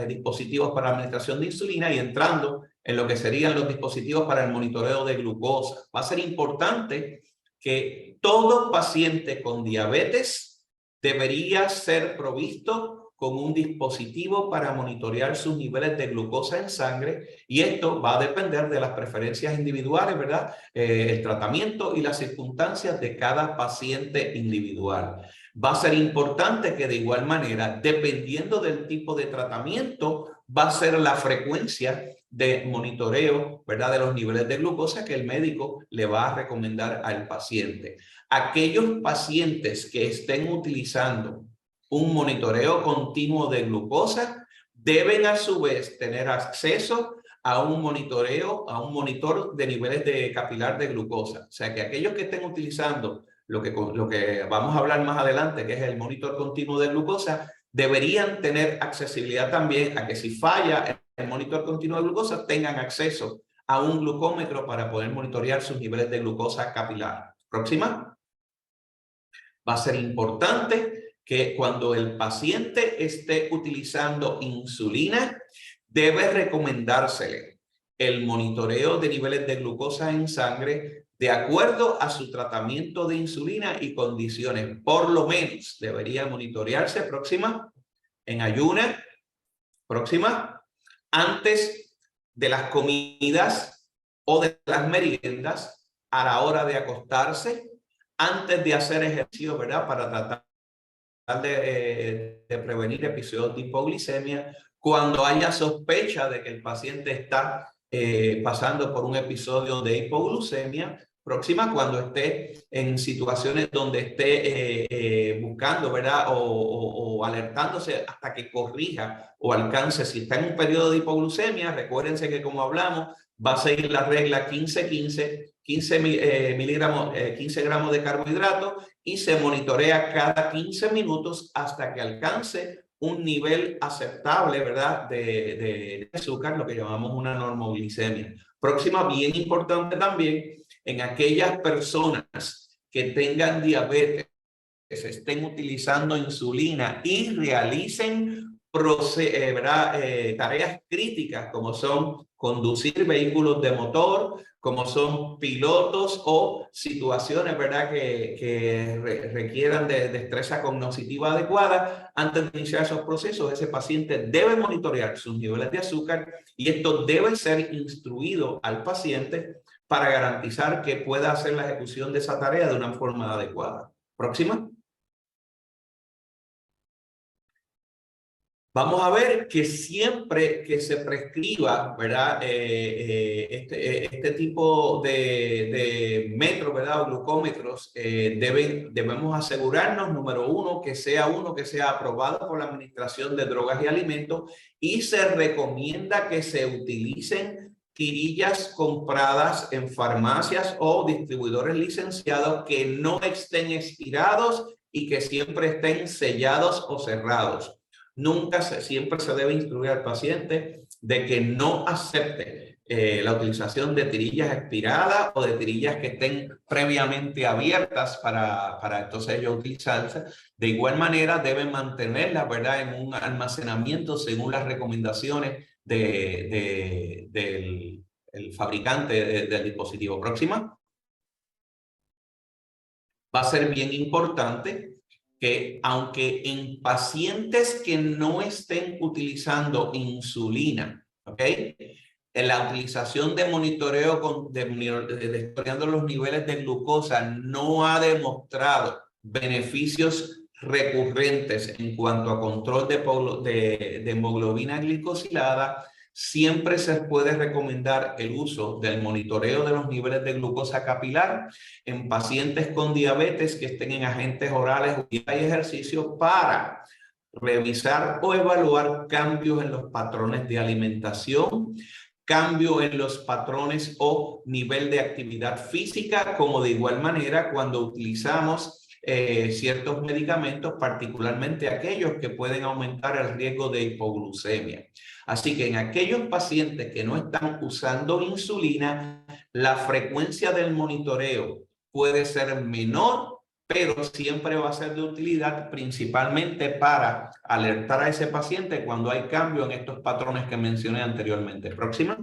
dispositivos para administración de insulina y entrando en lo que serían los dispositivos para el monitoreo de glucosa. Va a ser importante que todo paciente con diabetes debería ser provisto con un dispositivo para monitorear sus niveles de glucosa en sangre, y esto va a depender de las preferencias individuales, ¿verdad? El tratamiento y las circunstancias de cada paciente individual. Va a ser importante que de igual manera, dependiendo del tipo de tratamiento, va a ser la frecuencia de monitoreo, ¿verdad?, de los niveles de glucosa que el médico le va a recomendar al paciente. Aquellos pacientes que estén utilizando un monitoreo continuo de glucosa deben a su vez tener acceso a un monitoreo, a un monitor de niveles de capilar de glucosa. O sea que aquellos que estén utilizando lo que vamos a hablar más adelante, que es el monitor continuo de glucosa, deberían tener accesibilidad también a que si falla el monitor continuo de glucosa, tengan acceso a un glucómetro para poder monitorear sus niveles de glucosa capilar. Próxima. Va a ser importante que cuando el paciente esté utilizando insulina, debe recomendársele el monitoreo de niveles de glucosa en sangre de acuerdo a su tratamiento de insulina y condiciones. Por lo menos debería monitorearse, próxima, en ayunas, próxima, antes de las comidas o de las meriendas, a la hora de acostarse, antes de hacer ejercicio, ¿verdad?, para tratar de prevenir episodios de hipoglicemia, cuando haya sospecha de que el paciente está pasando por un episodio de hipoglucemia. Próxima, cuando esté en situaciones donde esté buscando, ¿verdad?, o alertándose hasta que corrija o alcance. Si está en un periodo de hipoglucemia, recuérdense que, como hablamos, va a seguir la regla 15-15, 15 gramos de carbohidratos, y se monitorea cada 15 minutos hasta que alcance un nivel aceptable, ¿verdad?, de azúcar, lo que llamamos una normoglicemia. Próxima, bien importante también, en aquellas personas que tengan diabetes, que se estén utilizando insulina y realicen tareas críticas como son conducir vehículos de motor, como son pilotos o situaciones, ¿verdad?, que requieran de destreza cognitiva adecuada. Antes de iniciar esos procesos, ese paciente debe monitorear sus niveles de azúcar, y esto debe ser instruido al paciente para garantizar que pueda hacer la ejecución de esa tarea de una forma adecuada. Próxima. Vamos a ver que siempre que se prescriba, ¿verdad? Este tipo de metros, ¿verdad? O glucómetros, debemos asegurarnos, número uno, que sea aprobado por la Administración de Drogas y Alimentos, y se recomienda que se utilicen tirillas compradas en farmacias o distribuidores licenciados que no estén expirados y que siempre estén sellados o cerrados. Siempre se debe instruir al paciente de que no acepte la utilización de tirillas expiradas o de tirillas que estén previamente abiertas para entonces ellos utilizarse. De igual manera deben mantenerlas, ¿verdad?, en un almacenamiento según las recomendaciones del fabricante del dispositivo. Próxima. Va a ser bien importante que aunque en pacientes que no estén utilizando insulina, ¿ok?, en la utilización de monitoreo monitoreando los niveles de glucosa no ha demostrado beneficios recurrentes en cuanto a control de hemoglobina glicosilada, siempre se puede recomendar el uso del monitoreo de los niveles de glucosa capilar en pacientes con diabetes que estén en agentes orales y ejercicio para revisar o evaluar cambios en los patrones de alimentación, cambio en los patrones o nivel de actividad física, como de igual manera cuando utilizamos ciertos medicamentos, particularmente aquellos que pueden aumentar el riesgo de hipoglucemia. Así que en aquellos pacientes que no están usando insulina, la frecuencia del monitoreo puede ser menor, pero siempre va a ser de utilidad principalmente para alertar a ese paciente cuando hay cambio en estos patrones que mencioné anteriormente. Próxima.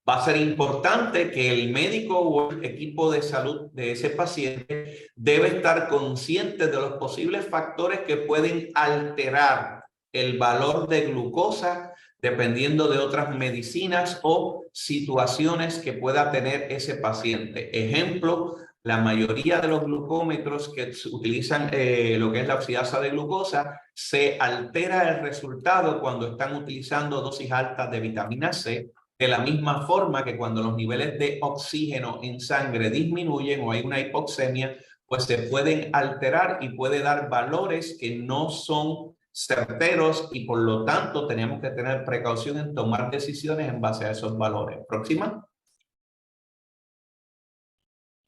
Va a ser importante que el médico o el equipo de salud de ese paciente debe estar consciente de los posibles factores que pueden alterar el valor de glucosa dependiendo de otras medicinas o situaciones que pueda tener ese paciente. Ejemplo, la mayoría de los glucómetros que utilizan lo que es la oxidasa de glucosa, se altera el resultado cuando están utilizando dosis altas de vitamina C, de la misma forma que cuando los niveles de oxígeno en sangre disminuyen o hay una hipoxemia, pues se pueden alterar y puede dar valores que no son certeros y por lo tanto tenemos que tener precaución en tomar decisiones en base a esos valores. Próxima.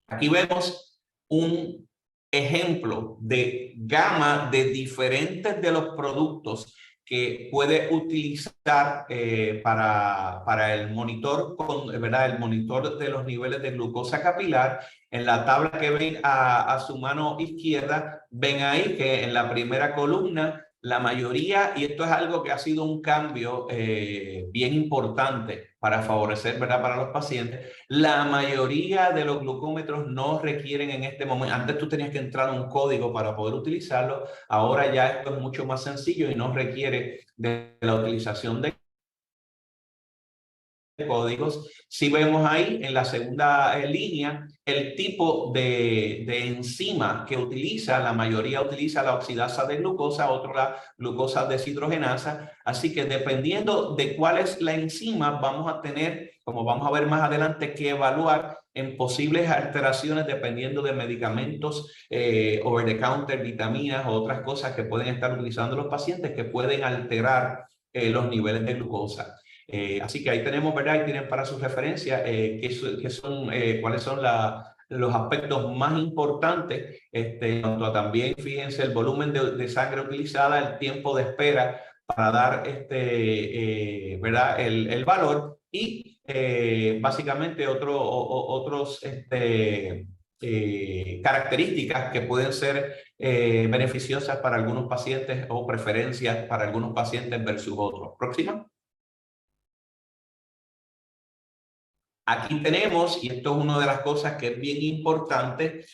Aquí vemos un ejemplo de gama de diferentes de los productos que puede utilizar para el monitor, ¿verdad? El monitor de los niveles de glucosa capilar. En la tabla que ven a su mano izquierda, ven ahí que en la primera columna la mayoría, y esto es algo que ha sido un cambio bien importante para favorecer, ¿verdad?, para los pacientes, la mayoría de los glucómetros no requieren en este momento, antes tú tenías que entrar a un código para poder utilizarlo, ahora ya esto es mucho más sencillo y no requiere de la utilización de códigos. Si vemos ahí en la segunda línea el tipo de enzima que utiliza, la mayoría utiliza la oxidasa de glucosa, otro la glucosa deshidrogenasa, así que dependiendo de cuál es la enzima vamos a tener, como vamos a ver más adelante, que evaluar en posibles alteraciones dependiendo de medicamentos over the counter, vitaminas o otras cosas que pueden estar utilizando los pacientes que pueden alterar los niveles de glucosa. Así que ahí tenemos, ¿verdad? Y tienen para su referencia cuáles son los aspectos más importantes. También fíjense el volumen de sangre utilizada, el tiempo de espera para dar ¿verdad? El valor y básicamente otros características que pueden ser beneficiosas para algunos pacientes o preferencias para algunos pacientes versus otros. Próxima. Aquí tenemos, y esto es una de las cosas que es bien importante,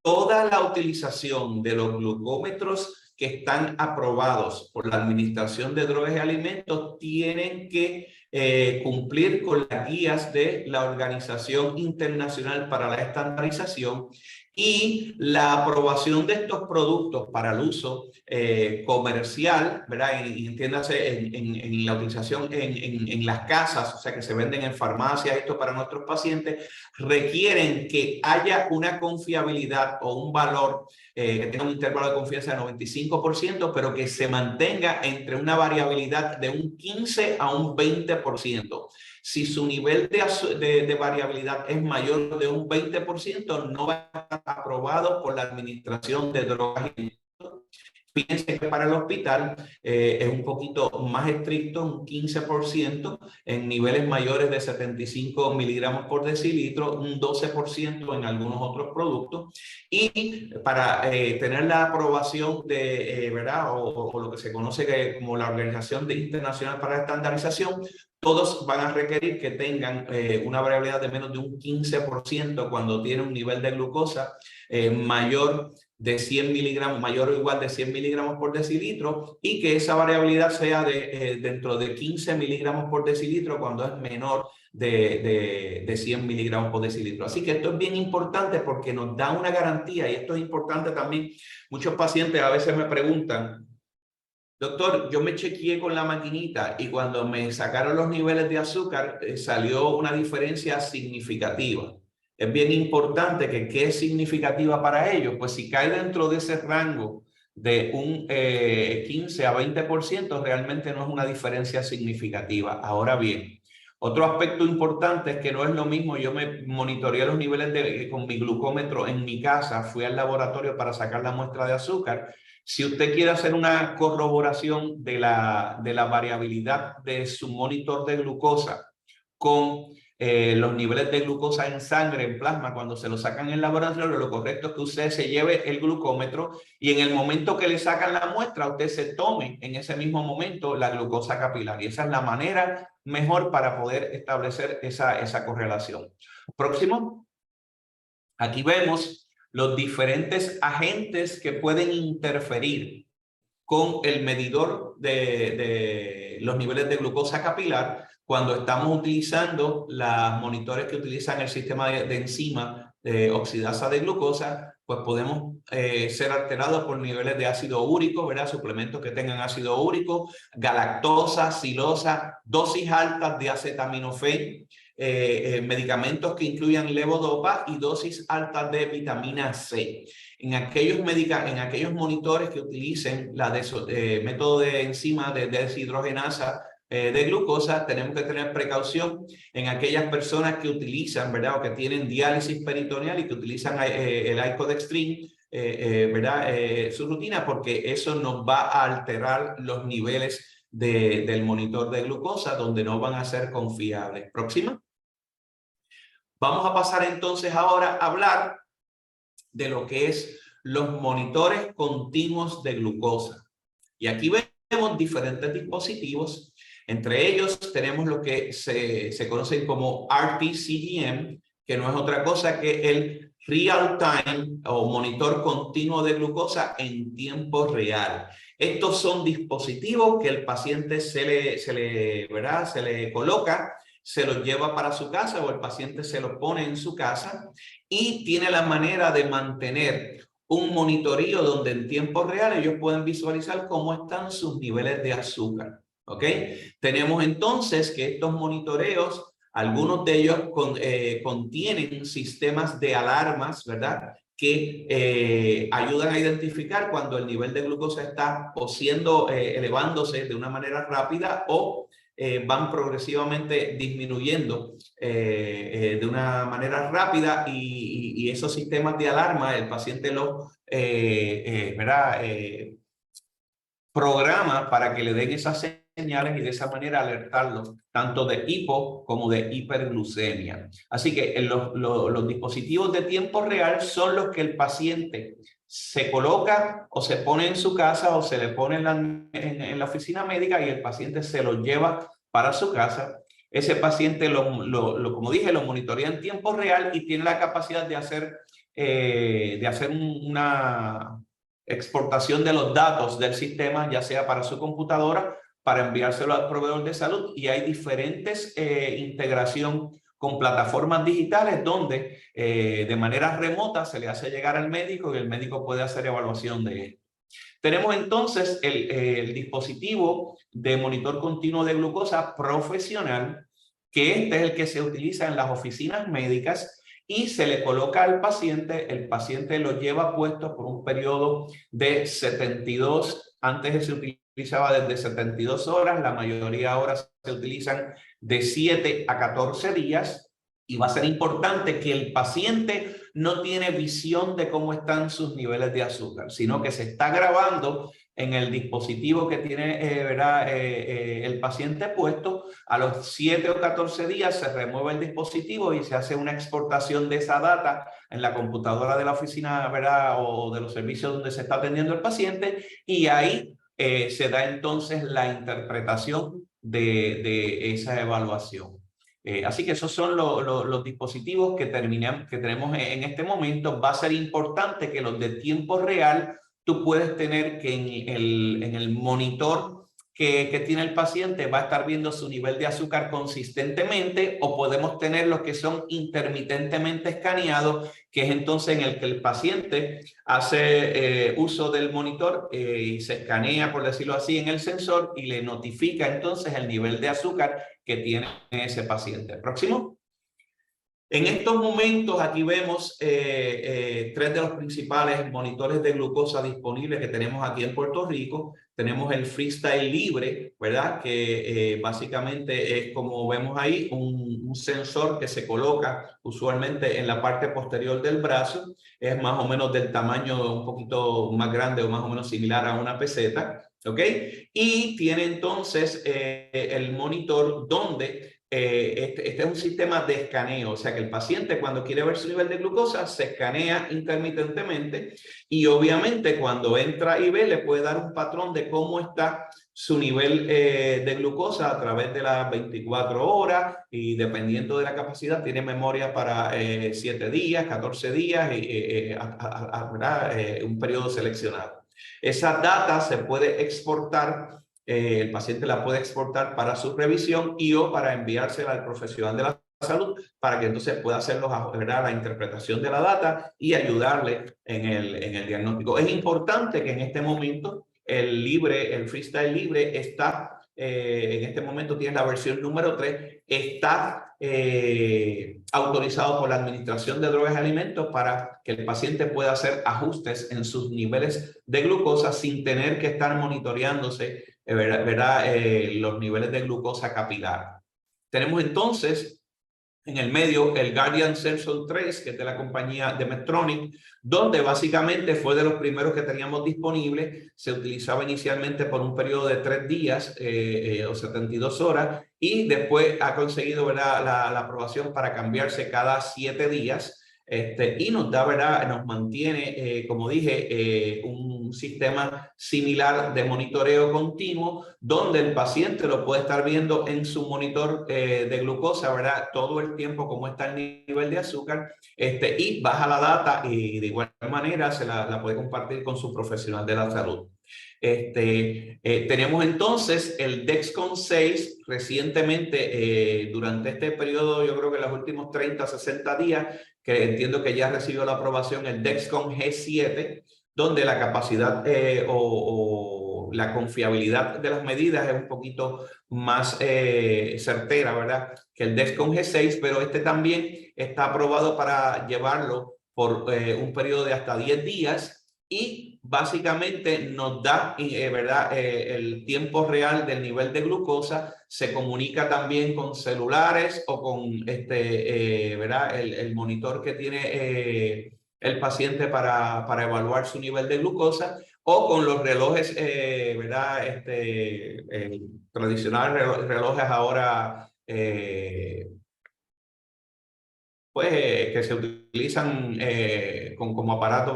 toda la utilización de los glucómetros que están aprobados por la Administración de Drogas y Alimentos tienen que cumplir con las guías de la Organización Internacional para la Estandarización y la aprobación de estos productos para el uso comercial, ¿verdad? Y entiéndase en la utilización en las casas, o sea, que se venden en farmacias, esto para nuestros pacientes, requieren que haya una confiabilidad o un valor que tenga un intervalo de confianza de 95%, pero que se mantenga entre una variabilidad de un 15 a un 20%. Si su nivel de variabilidad es mayor de un 20%, no va a estar aprobado por la Administración de Drogas y Alimentos. Fíjense que para el hospital es un poquito más estricto, un 15% en niveles mayores de 75 miligramos por decilitro, un 12% en algunos otros productos. Y para tener la aprobación de, ¿verdad? O lo que se conoce como la Organización Internacional para la Estandarización, todos van a requerir que tengan una variabilidad de menos de un 15% cuando tienen un nivel de glucosa mayor de 100 miligramos, mayor o igual de 100 miligramos por decilitro, y que esa variabilidad sea dentro de 15 miligramos por decilitro cuando es menor de 100 miligramos por decilitro. Así que esto es bien importante porque nos da una garantía, y esto es importante también. Muchos pacientes a veces me preguntan: doctor, yo me chequeé con la maquinita y cuando me sacaron los niveles de azúcar salió una diferencia significativa. Es bien importante que ¿qué es significativa para ellos? Pues si cae dentro de ese rango de un 15 a 20%, realmente no es una diferencia significativa. Ahora bien, otro aspecto importante es que no es lo mismo. Yo me monitoreé los niveles con mi glucómetro en mi casa, fui al laboratorio para sacar la muestra de azúcar. Si usted quiere hacer una corroboración de la variabilidad de su monitor de glucosa con los niveles de glucosa en sangre, en plasma, cuando se lo sacan en el laboratorio, lo correcto es que usted se lleve el glucómetro y en el momento que le sacan la muestra, usted se tome en ese mismo momento la glucosa capilar. Y esa es la manera mejor para poder establecer esa correlación. Próximo. Aquí vemos los diferentes agentes que pueden interferir con el medidor de los niveles de glucosa capilar cuando estamos utilizando los monitores que utilizan el sistema de enzima de oxidasa de glucosa. Pues podemos ser alterados por niveles de ácido úrico, ¿verdad? Suplementos que tengan ácido úrico, galactosa, silosa, dosis altas de acetaminofén, medicamentos que incluyan levodopa y dosis altas de vitamina C. En aquellos monitores que utilicen método de enzima de deshidrogenasa de glucosa, tenemos que tener precaución en aquellas personas que utilizan, ¿verdad? O que tienen diálisis peritoneal y que utilizan el Icodextrin, ¿verdad? Su rutina, porque eso nos va a alterar los niveles del monitor de glucosa, donde no van a ser confiables. Próxima. Vamos a pasar entonces ahora a hablar de lo que es los monitores continuos de glucosa. Y aquí vemos diferentes dispositivos. Entre ellos tenemos lo que se conocen como RT-CGM, que no es otra cosa que el Real Time o monitor continuo de glucosa en tiempo real. Estos son dispositivos que el paciente se le coloca, se los lleva para su casa o el paciente se los pone en su casa y tiene la manera de mantener un monitoreo donde en tiempo real ellos pueden visualizar cómo están sus niveles de azúcar. ¿Ok? Tenemos entonces que estos monitoreos, algunos de ellos contienen sistemas de alarmas, ¿verdad? Que ayudan a identificar cuando el nivel de glucosa está o siendo elevándose de una manera rápida o van progresivamente disminuyendo de una manera rápida y esos sistemas de alarma el paciente los programa para que le den esas señales y de esa manera alertarlos tanto de hipo como de hiperglucemia. Así que los dispositivos de tiempo real son los que el paciente se coloca o se pone en su casa o se le pone en la oficina médica y el paciente se lo lleva para su casa. Ese paciente, como dije, lo monitorea en tiempo real y tiene la capacidad de hacer una exportación de los datos del sistema, ya sea para su computadora para enviárselo al proveedor de salud y hay diferentes integración con plataformas digitales donde de manera remota se le hace llegar al médico y el médico puede hacer evaluación de él. Tenemos entonces el dispositivo de monitor continuo de glucosa profesional, que este es el que se utiliza en las oficinas médicas y se le coloca al paciente. El paciente lo lleva puesto por un periodo de 72, antes se utilizaba desde 72 horas, la mayoría ahora se utilizan de 7 a 14 días. Y va a ser importante que el paciente no tiene visión de cómo están sus niveles de azúcar, sino que se está grabando en el dispositivo que tiene el paciente puesto. A los 7 o 14 días se remueve el dispositivo y se hace una exportación de esa data en la computadora de la oficina, o de los servicios donde se está atendiendo el paciente, y ahí se da entonces la interpretación de esa evaluación. Así que esos son los dispositivos que tenemos en este momento. Va a ser importante que los de tiempo real tú puedes tener que en el monitor que tiene el paciente va a estar viendo su nivel de azúcar consistentemente, o podemos tener los que son intermitentemente escaneados, que es entonces en el que el paciente hace uso del monitor y se escanea, por decirlo así, en el sensor y le notifica entonces el nivel de azúcar que tiene ese paciente. Próximo. En estos momentos aquí vemos tres de los principales monitores de glucosa disponibles que tenemos aquí en Puerto Rico. Tenemos el Freestyle Libre, ¿verdad? Que básicamente es, como vemos ahí, un sensor que se coloca usualmente en la parte posterior del brazo. Es más o menos del tamaño un poquito más grande o más o menos similar a una peseta, ¿ok? Y tiene entonces el monitor donde este es un sistema de escaneo, o sea que el paciente cuando quiere ver su nivel de glucosa se escanea intermitentemente y obviamente cuando entra y ve le puede dar un patrón de cómo está su nivel de glucosa a través de las 24 horas y dependiendo de la capacidad tiene memoria para 7 días, 14 días, un periodo seleccionado. Esa data se puede exportar. El paciente la puede exportar para su revisión y o para enviársela al profesional de la salud para que entonces pueda hacer la interpretación de la data y ayudarle en el diagnóstico. Es importante que en este momento el Freestyle Libre está, en este momento tiene la versión número 3, está autorizado por la Administración de Drogas y Alimentos para que el paciente pueda hacer ajustes en sus niveles de glucosa sin tener que estar monitoreándose los niveles de glucosa capilar. Tenemos entonces en el medio el Guardian Sensor 3, que es de la compañía de Medtronic, donde básicamente fue de los primeros que teníamos disponible. Se utilizaba inicialmente por un periodo de 3 días o 72 horas y después ha conseguido la aprobación para cambiarse cada 7 días. Y nos da, nos mantiene, como dije, un sistema similar de monitoreo continuo, donde el paciente lo puede estar viendo en su monitor de glucosa, todo el tiempo cómo está el nivel de azúcar, y baja la data y de igual manera se la puede compartir con su profesional de la salud. Tenemos entonces el Dexcom 6 recientemente, durante este periodo, yo creo que los últimos 30, 60 días, que entiendo que ya recibió la aprobación el Dexcom G7, donde la capacidad o la confiabilidad de las medidas es un poquito más certera, que el Dexcom G6, pero este también está aprobado para llevarlo por un periodo de hasta 10 días y básicamente nos da el tiempo real del nivel de glucosa. Se comunica también con celulares o con el monitor que tiene el paciente para evaluar su nivel de glucosa o con los relojes tradicionales, relojes ahora que se utilizan como aparato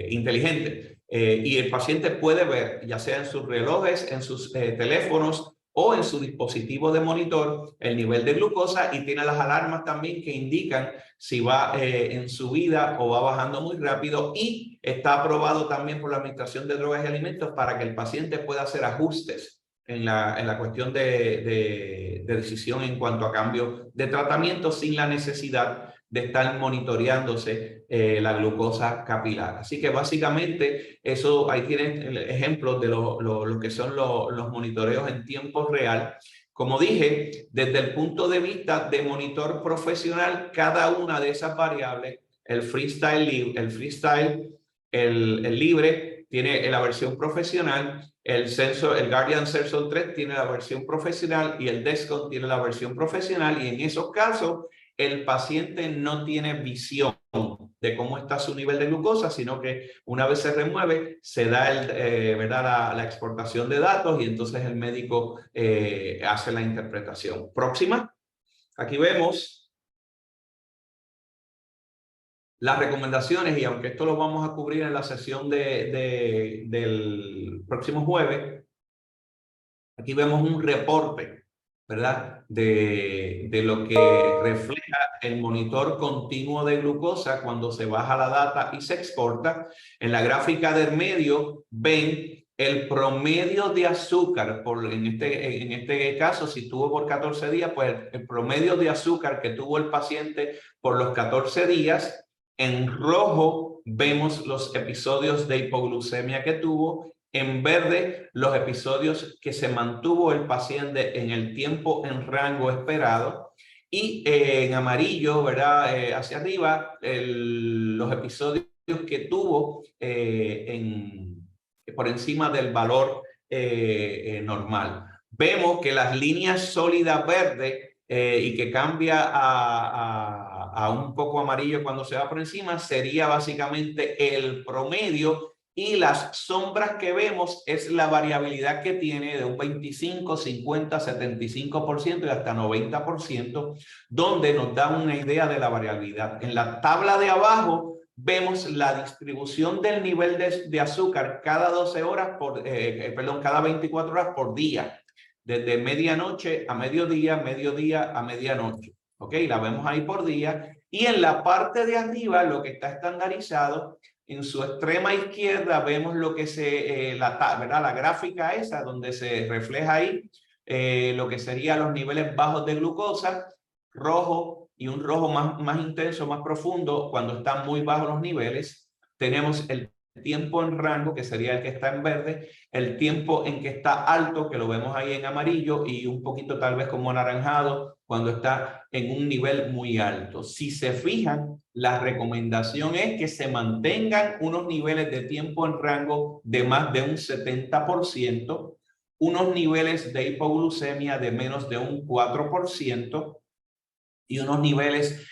inteligente. Y el paciente puede ver, ya sea en sus relojes, en sus teléfonos o en su dispositivo de monitor el nivel de glucosa y tiene las alarmas también que indican si va en subida o va bajando muy rápido, y está aprobado también por la Administración de Drogas y Alimentos para que el paciente pueda hacer ajustes en la cuestión de decisión en cuanto a cambio de tratamiento sin la necesidad de estar monitoreándose la glucosa capilar. Así que básicamente eso, ahí tienen ejemplos de lo que son los monitoreos en tiempo real. Como dije, desde el punto de vista de monitor profesional, cada una de esas variables, el freestyle, el libre tiene la versión profesional, el Guardian Sensor 3 tiene la versión profesional y el Dexcom tiene la versión profesional, y en esos casos el paciente no tiene visión de cómo está su nivel de glucosa, sino que una vez se remueve, se da ¿verdad? La exportación de datos y entonces el médico hace la interpretación. Próxima. Aquí vemos las recomendaciones, y aunque esto lo vamos a cubrir en la sesión del próximo jueves, aquí vemos un reporte, ¿verdad? De lo que refleja el monitor continuo de glucosa cuando se baja la data y se exporta. En la gráfica del medio ven el promedio de azúcar, en este caso, si tuvo por 14 días, pues el promedio de azúcar que tuvo el paciente por los 14 días. En rojo vemos los episodios de hipoglucemia que tuvo. En verde, los episodios que se mantuvo el paciente en el tiempo en rango esperado. Y en amarillo, ¿verdad? Hacia arriba, los episodios que tuvo por encima del valor normal. Vemos que las líneas sólidas verdes y que cambia a un poco amarillo cuando se va por encima, sería básicamente el promedio, y las sombras que vemos es la variabilidad que tiene de un 25, 50, 75% y hasta 90%, donde nos da una idea de la variabilidad. En la tabla de abajo vemos la distribución del nivel de azúcar cada 12 horas cada 24 horas por día, desde medianoche a mediodía, mediodía a medianoche. ¿Ok? La vemos ahí por día. Y en la parte de arriba, lo que está estandarizado, en su extrema izquierda vemos lo que ¿verdad? La gráfica esa, donde se refleja ahí lo que serían los niveles bajos de glucosa, rojo, y un rojo más intenso, más profundo, cuando están muy bajos los niveles. Tenemos el tiempo en rango, que sería el que está en verde, el tiempo en que está alto, que lo vemos ahí en amarillo, y un poquito tal vez como anaranjado cuando está en un nivel muy alto. Si se fijan, la recomendación es que se mantengan unos niveles de tiempo en rango de más de un 70%, unos niveles de hipoglucemia de menos de un 4%, y unos niveles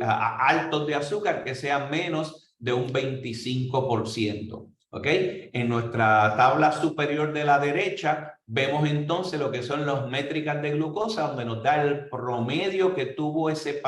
altos de azúcar que sean menos de un 25%. ¿Ok? En nuestra tabla superior de la derecha vemos entonces lo que son las métricas de glucosa, donde nos da el promedio que tuvo ese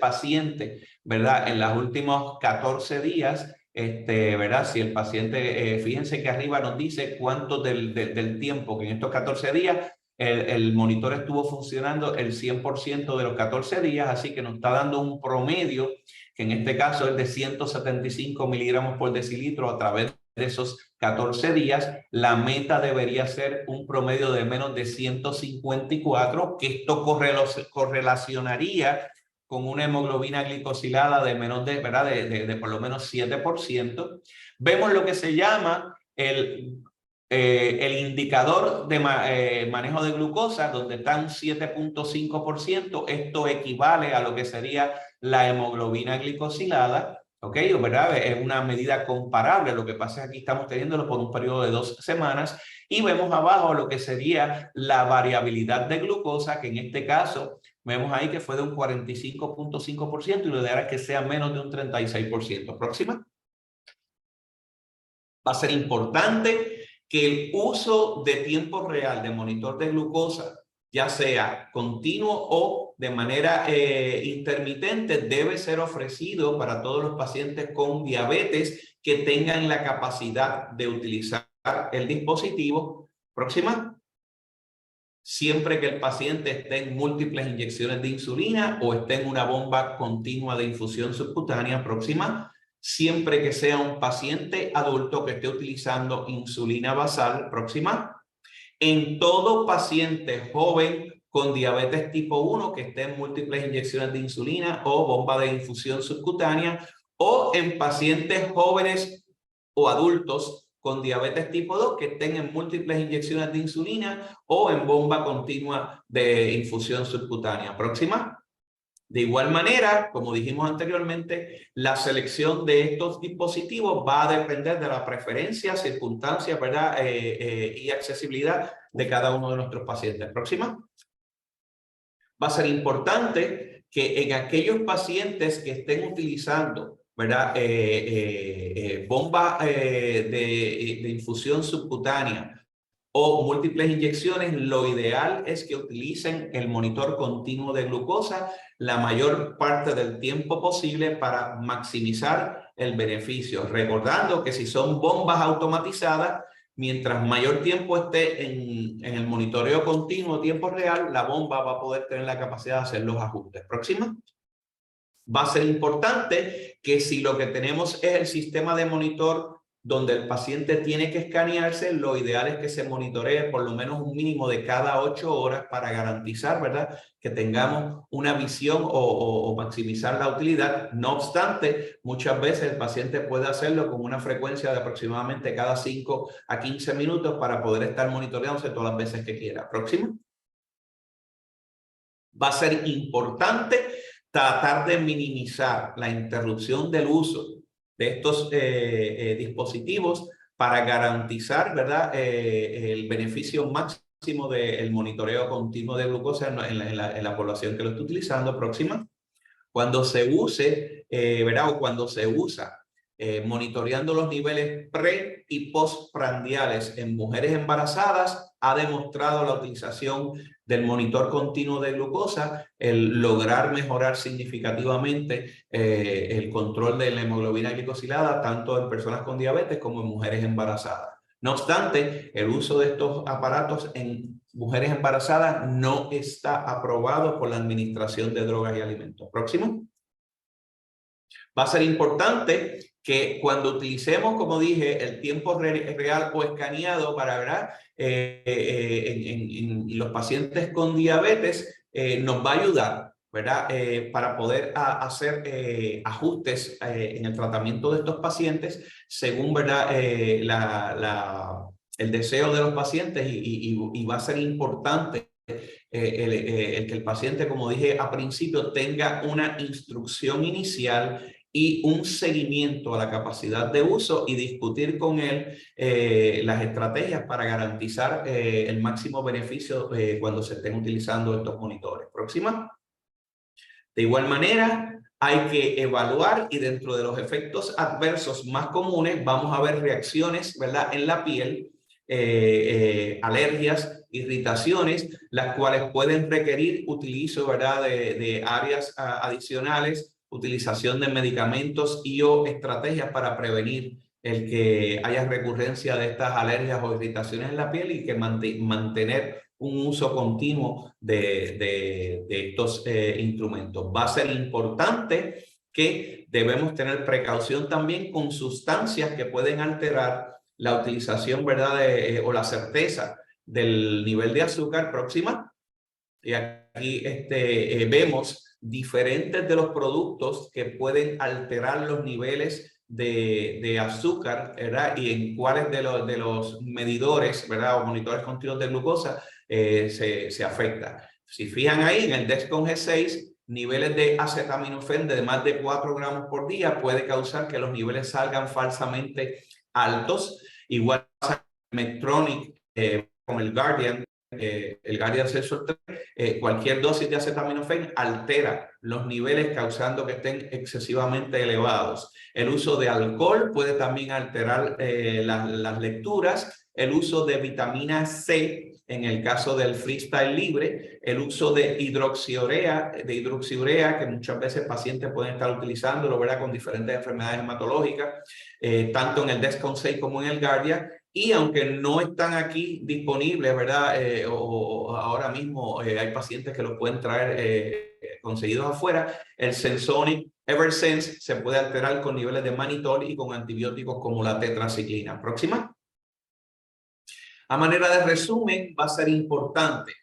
paciente, ¿verdad? En los últimos 14 días, ¿verdad? Si el paciente, fíjense que arriba nos dice cuánto del tiempo que en estos 14 días el monitor estuvo funcionando el 100% de los 14 días, así que nos está dando un promedio que en este caso es de 175 miligramos por decilitro a través de esos 14 días. La meta debería ser un promedio de menos de 154, que esto correlacionaría con una hemoglobina glicosilada de menos de por lo menos 7%. Vemos lo que se llama el indicador de manejo de glucosa, donde está un 7.5%. Esto equivale a lo que sería la hemoglobina glicosilada. ¿Ok? ¿Verdad? Es una medida comparable. Lo que pasa es que aquí estamos teniéndolo por un periodo de 2 semanas. Y vemos abajo lo que sería la variabilidad de glucosa, que en este caso vemos ahí que fue de un 45.5%, y lo ideal es que sea menos de un 36%. Próxima. Va a ser importante que el uso de tiempo real de monitor de glucosa, ya sea continuo o de manera intermitente, debe ser ofrecido para todos los pacientes con diabetes que tengan la capacidad de utilizar el dispositivo. Próxima. siempre que el paciente esté en múltiples inyecciones de insulina o esté en una bomba continua de infusión subcutánea próxima, siempre que sea un paciente adulto que esté utilizando insulina basal próxima, en todo paciente joven con diabetes tipo 1 que esté en múltiples inyecciones de insulina o bomba de infusión subcutánea, o en pacientes jóvenes o adultos con diabetes tipo 2 que estén en múltiples inyecciones de insulina o en bomba continua de infusión subcutánea próxima. De igual manera, como dijimos anteriormente, la selección de estos dispositivos va a depender de la preferencia, circunstancias, ¿verdad? Y accesibilidad de cada uno de nuestros pacientes. Próxima. Va a ser importante que en aquellos pacientes que estén utilizando, ¿verdad? Bomba de infusión subcutánea o múltiples inyecciones, lo ideal es que utilicen el monitor continuo de glucosa la mayor parte del tiempo posible para maximizar el beneficio. Recordando que si son bombas automatizadas, mientras mayor tiempo esté en el monitoreo continuo, tiempo real, la bomba va a poder tener la capacidad de hacer los ajustes. Próxima. Va a ser importante que si lo que tenemos es el sistema de monitor donde el paciente tiene que escanearse, lo ideal es que se monitoree por lo menos un mínimo de cada 8 horas para garantizar, ¿verdad?, que tengamos una visión o maximizar la utilidad. No obstante, muchas veces el paciente puede hacerlo con una frecuencia de aproximadamente cada 5 a 15 minutos para poder estar monitoreándose todas las veces que quiera. Próximo. Va a ser importante tratar de minimizar la interrupción del uso de estos dispositivos para garantizar, ¿verdad?, el beneficio máximo del monitoreo continuo de glucosa en la población que lo está utilizando. Próxima. Cuando se use, ¿verdad?, o cuando se usa monitoreando los niveles pre y postprandiales en mujeres embarazadas, ha demostrado la utilización del monitor continuo de glucosa el lograr mejorar significativamente el control de la hemoglobina glicosilada tanto en personas con diabetes como en mujeres embarazadas. No obstante, el uso de estos aparatos en mujeres embarazadas no está aprobado por la Administración de Drogas y Alimentos. Próximo. Va a ser importante que cuando utilicemos, como dije, el tiempo real o escaneado para ver en los pacientes con diabetes, nos va a ayudar, ¿verdad?, para poder hacer ajustes en el tratamiento de estos pacientes según, ¿verdad?, el deseo de los pacientes y va a ser importante el que el paciente, como dije al principio, tenga una instrucción inicial y un seguimiento a la capacidad de uso y discutir con él las estrategias para garantizar el máximo beneficio cuando se estén utilizando estos monitores. Próxima. De igual manera, hay que evaluar y dentro de los efectos adversos más comunes vamos a ver reacciones, ¿verdad?, en la piel, alergias, irritaciones, las cuales pueden requerir utilizo, ¿verdad?, de áreas adicionales, utilización de medicamentos y o estrategias para prevenir el que haya recurrencia de estas alergias o irritaciones en la piel y que mantener un uso continuo de estos instrumentos. Va a ser importante que debemos tener precaución también con sustancias que pueden alterar la utilización, ¿verdad?, o la certeza del nivel de azúcar. Próxima. Y aquí vemos diferentes de los productos que pueden alterar los niveles de azúcar, ¿verdad?, y en cuáles de los medidores, ¿verdad?, o monitores continuos de glucosa se afecta. Si fijan ahí en el Dexcom G6, niveles de acetaminofén de más de 4 gramos por día puede causar que los niveles salgan falsamente altos. Igual Medtronic con el Guardian Sensor 3, cualquier dosis de acetaminofén altera los niveles causando que estén excesivamente elevados. El uso de alcohol puede también alterar las lecturas. El uso de vitamina C en el caso del freestyle libre, el uso de hidroxiurea, que muchas veces pacientes pueden estar utilizándolo, ¿verdad? Con diferentes enfermedades hematológicas, tanto en el Dexcom 6 como en el Guardia. Y aunque no están aquí disponibles, ¿verdad? O ahora mismo hay pacientes que los pueden traer conseguidos afuera, el Sensonic Eversense se puede alterar con niveles de mannitol y con antibióticos como la tetraciclina. Próxima. A manera de resumen, va a ser importante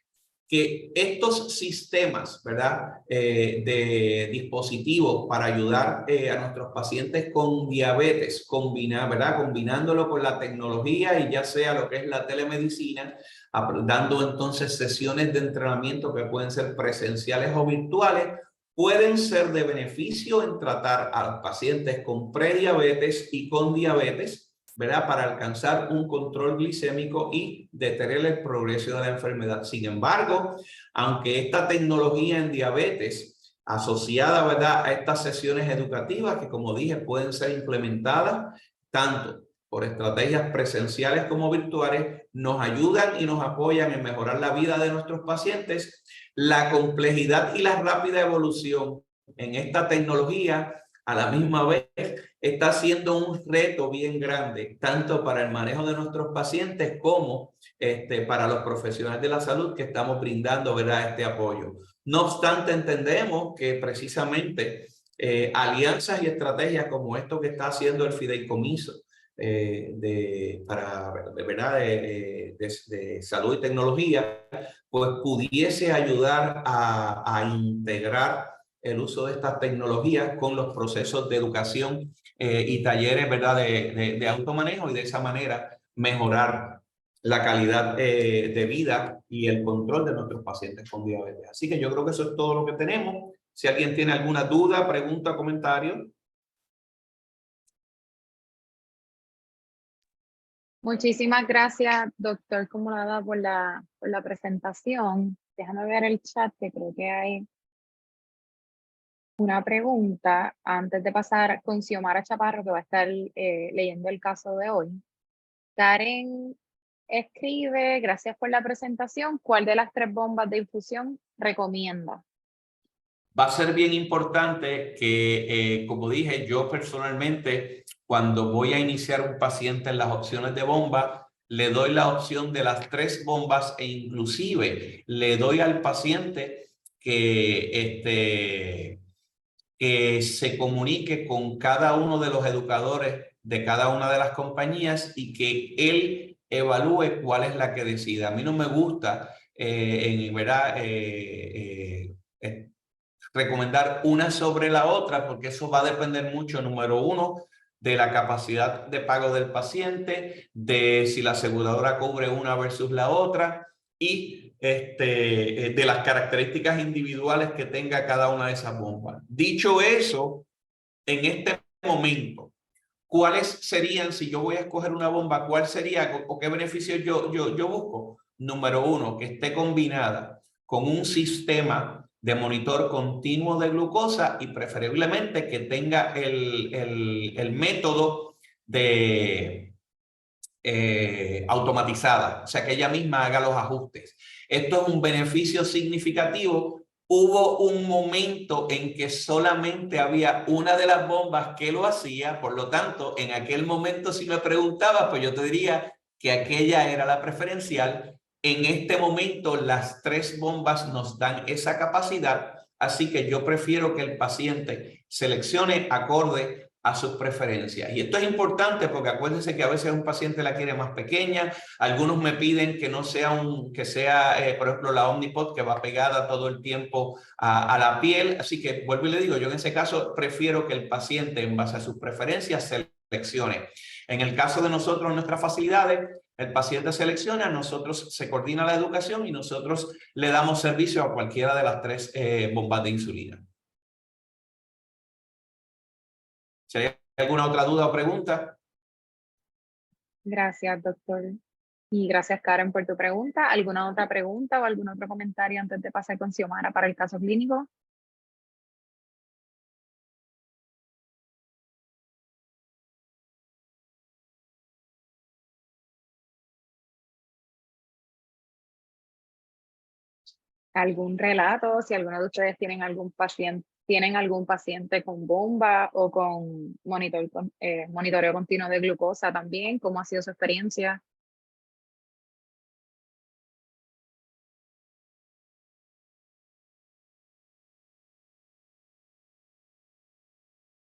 que estos sistemas, ¿verdad? De dispositivos para ayudar a nuestros pacientes con diabetes, ¿verdad? Combinándolo con la tecnología y ya sea lo que es la telemedicina, dando entonces sesiones de entrenamiento que pueden ser presenciales o virtuales, pueden ser de beneficio en tratar a los pacientes con prediabetes y con diabetes, ¿verdad? Para alcanzar un control glicémico y detener el progreso de la enfermedad. Sin embargo, aunque esta tecnología en diabetes asociada, ¿verdad?, a estas sesiones educativas que, como dije, pueden ser implementadas tanto por estrategias presenciales como virtuales, nos ayudan y nos apoyan en mejorar la vida de nuestros pacientes, la complejidad y la rápida evolución en esta tecnología a la misma vez está siendo un reto bien grande, tanto para el manejo de nuestros pacientes como para los profesionales de la salud que estamos brindando, ¿verdad?, este apoyo. No obstante, entendemos que precisamente alianzas y estrategias como esto que está haciendo el fideicomiso de salud y tecnología, pues pudiese ayudar a integrar el uso de estas tecnologías con los procesos de educación y talleres, ¿verdad?, de automanejo, y de esa manera mejorar la calidad de vida y el control de nuestros pacientes con diabetes. Así que yo creo que eso es todo lo que tenemos. Si alguien tiene alguna duda, pregunta, comentario. Muchísimas gracias, doctor Acumulada, por la presentación. Déjame ver el chat, que creo que hay una pregunta antes de pasar con Xiomara Chaparro, que va a estar leyendo el caso de hoy. Karen escribe: gracias por la presentación. ¿Cuál de las 3 bombas de infusión recomienda? Va a ser bien importante que, como dije, yo personalmente, cuando voy a iniciar un paciente en las opciones de bomba, le doy la opción de las 3 bombas e inclusive le doy al paciente que se comunique con cada uno de los educadores de cada una de las compañías y que él evalúe cuál es la que decida. A mí no me gusta, ¿verdad?, recomendar una sobre la otra, porque eso va a depender mucho, número uno, de la capacidad de pago del paciente, de si la aseguradora cubre una versus la otra y de las características individuales que tenga cada una de esas bombas. Dicho eso, en este momento, ¿cuáles serían, si yo voy a escoger una bomba, cuál sería o qué beneficios yo busco? Número uno, que esté combinada con un sistema de monitor continuo de glucosa y preferiblemente que tenga el método de automatizada, o sea, que ella misma haga los ajustes. Esto es un beneficio significativo. Hubo un momento en que solamente había una de las bombas que lo hacía, por lo tanto, en aquel momento si me preguntabas, pues yo te diría que aquella era la preferencial. En este momento las 3 bombas nos dan esa capacidad, así que yo prefiero que el paciente seleccione acorde a sus preferencias. Y esto es importante porque acuérdense que a veces un paciente la quiere más pequeña. Algunos me piden que no sea por ejemplo, la Omnipod, que va pegada todo el tiempo a la piel. Así que vuelvo y le digo, yo en ese caso prefiero que el paciente, en base a sus preferencias, seleccione. En el caso de nosotros, en nuestras facilidades, el paciente selecciona, nosotros se coordina la educación y nosotros le damos servicio a cualquiera de las 3 bombas de insulina. Si hay alguna otra duda o pregunta. Gracias, doctor. Y gracias, Karen, por tu pregunta. ¿Alguna otra pregunta o algún otro comentario antes de pasar con Xiomara para el caso clínico? algún relato, si alguno de ustedes tienen algún paciente con bomba o con monitoreo continuo de glucosa también, ¿cómo ha sido su experiencia?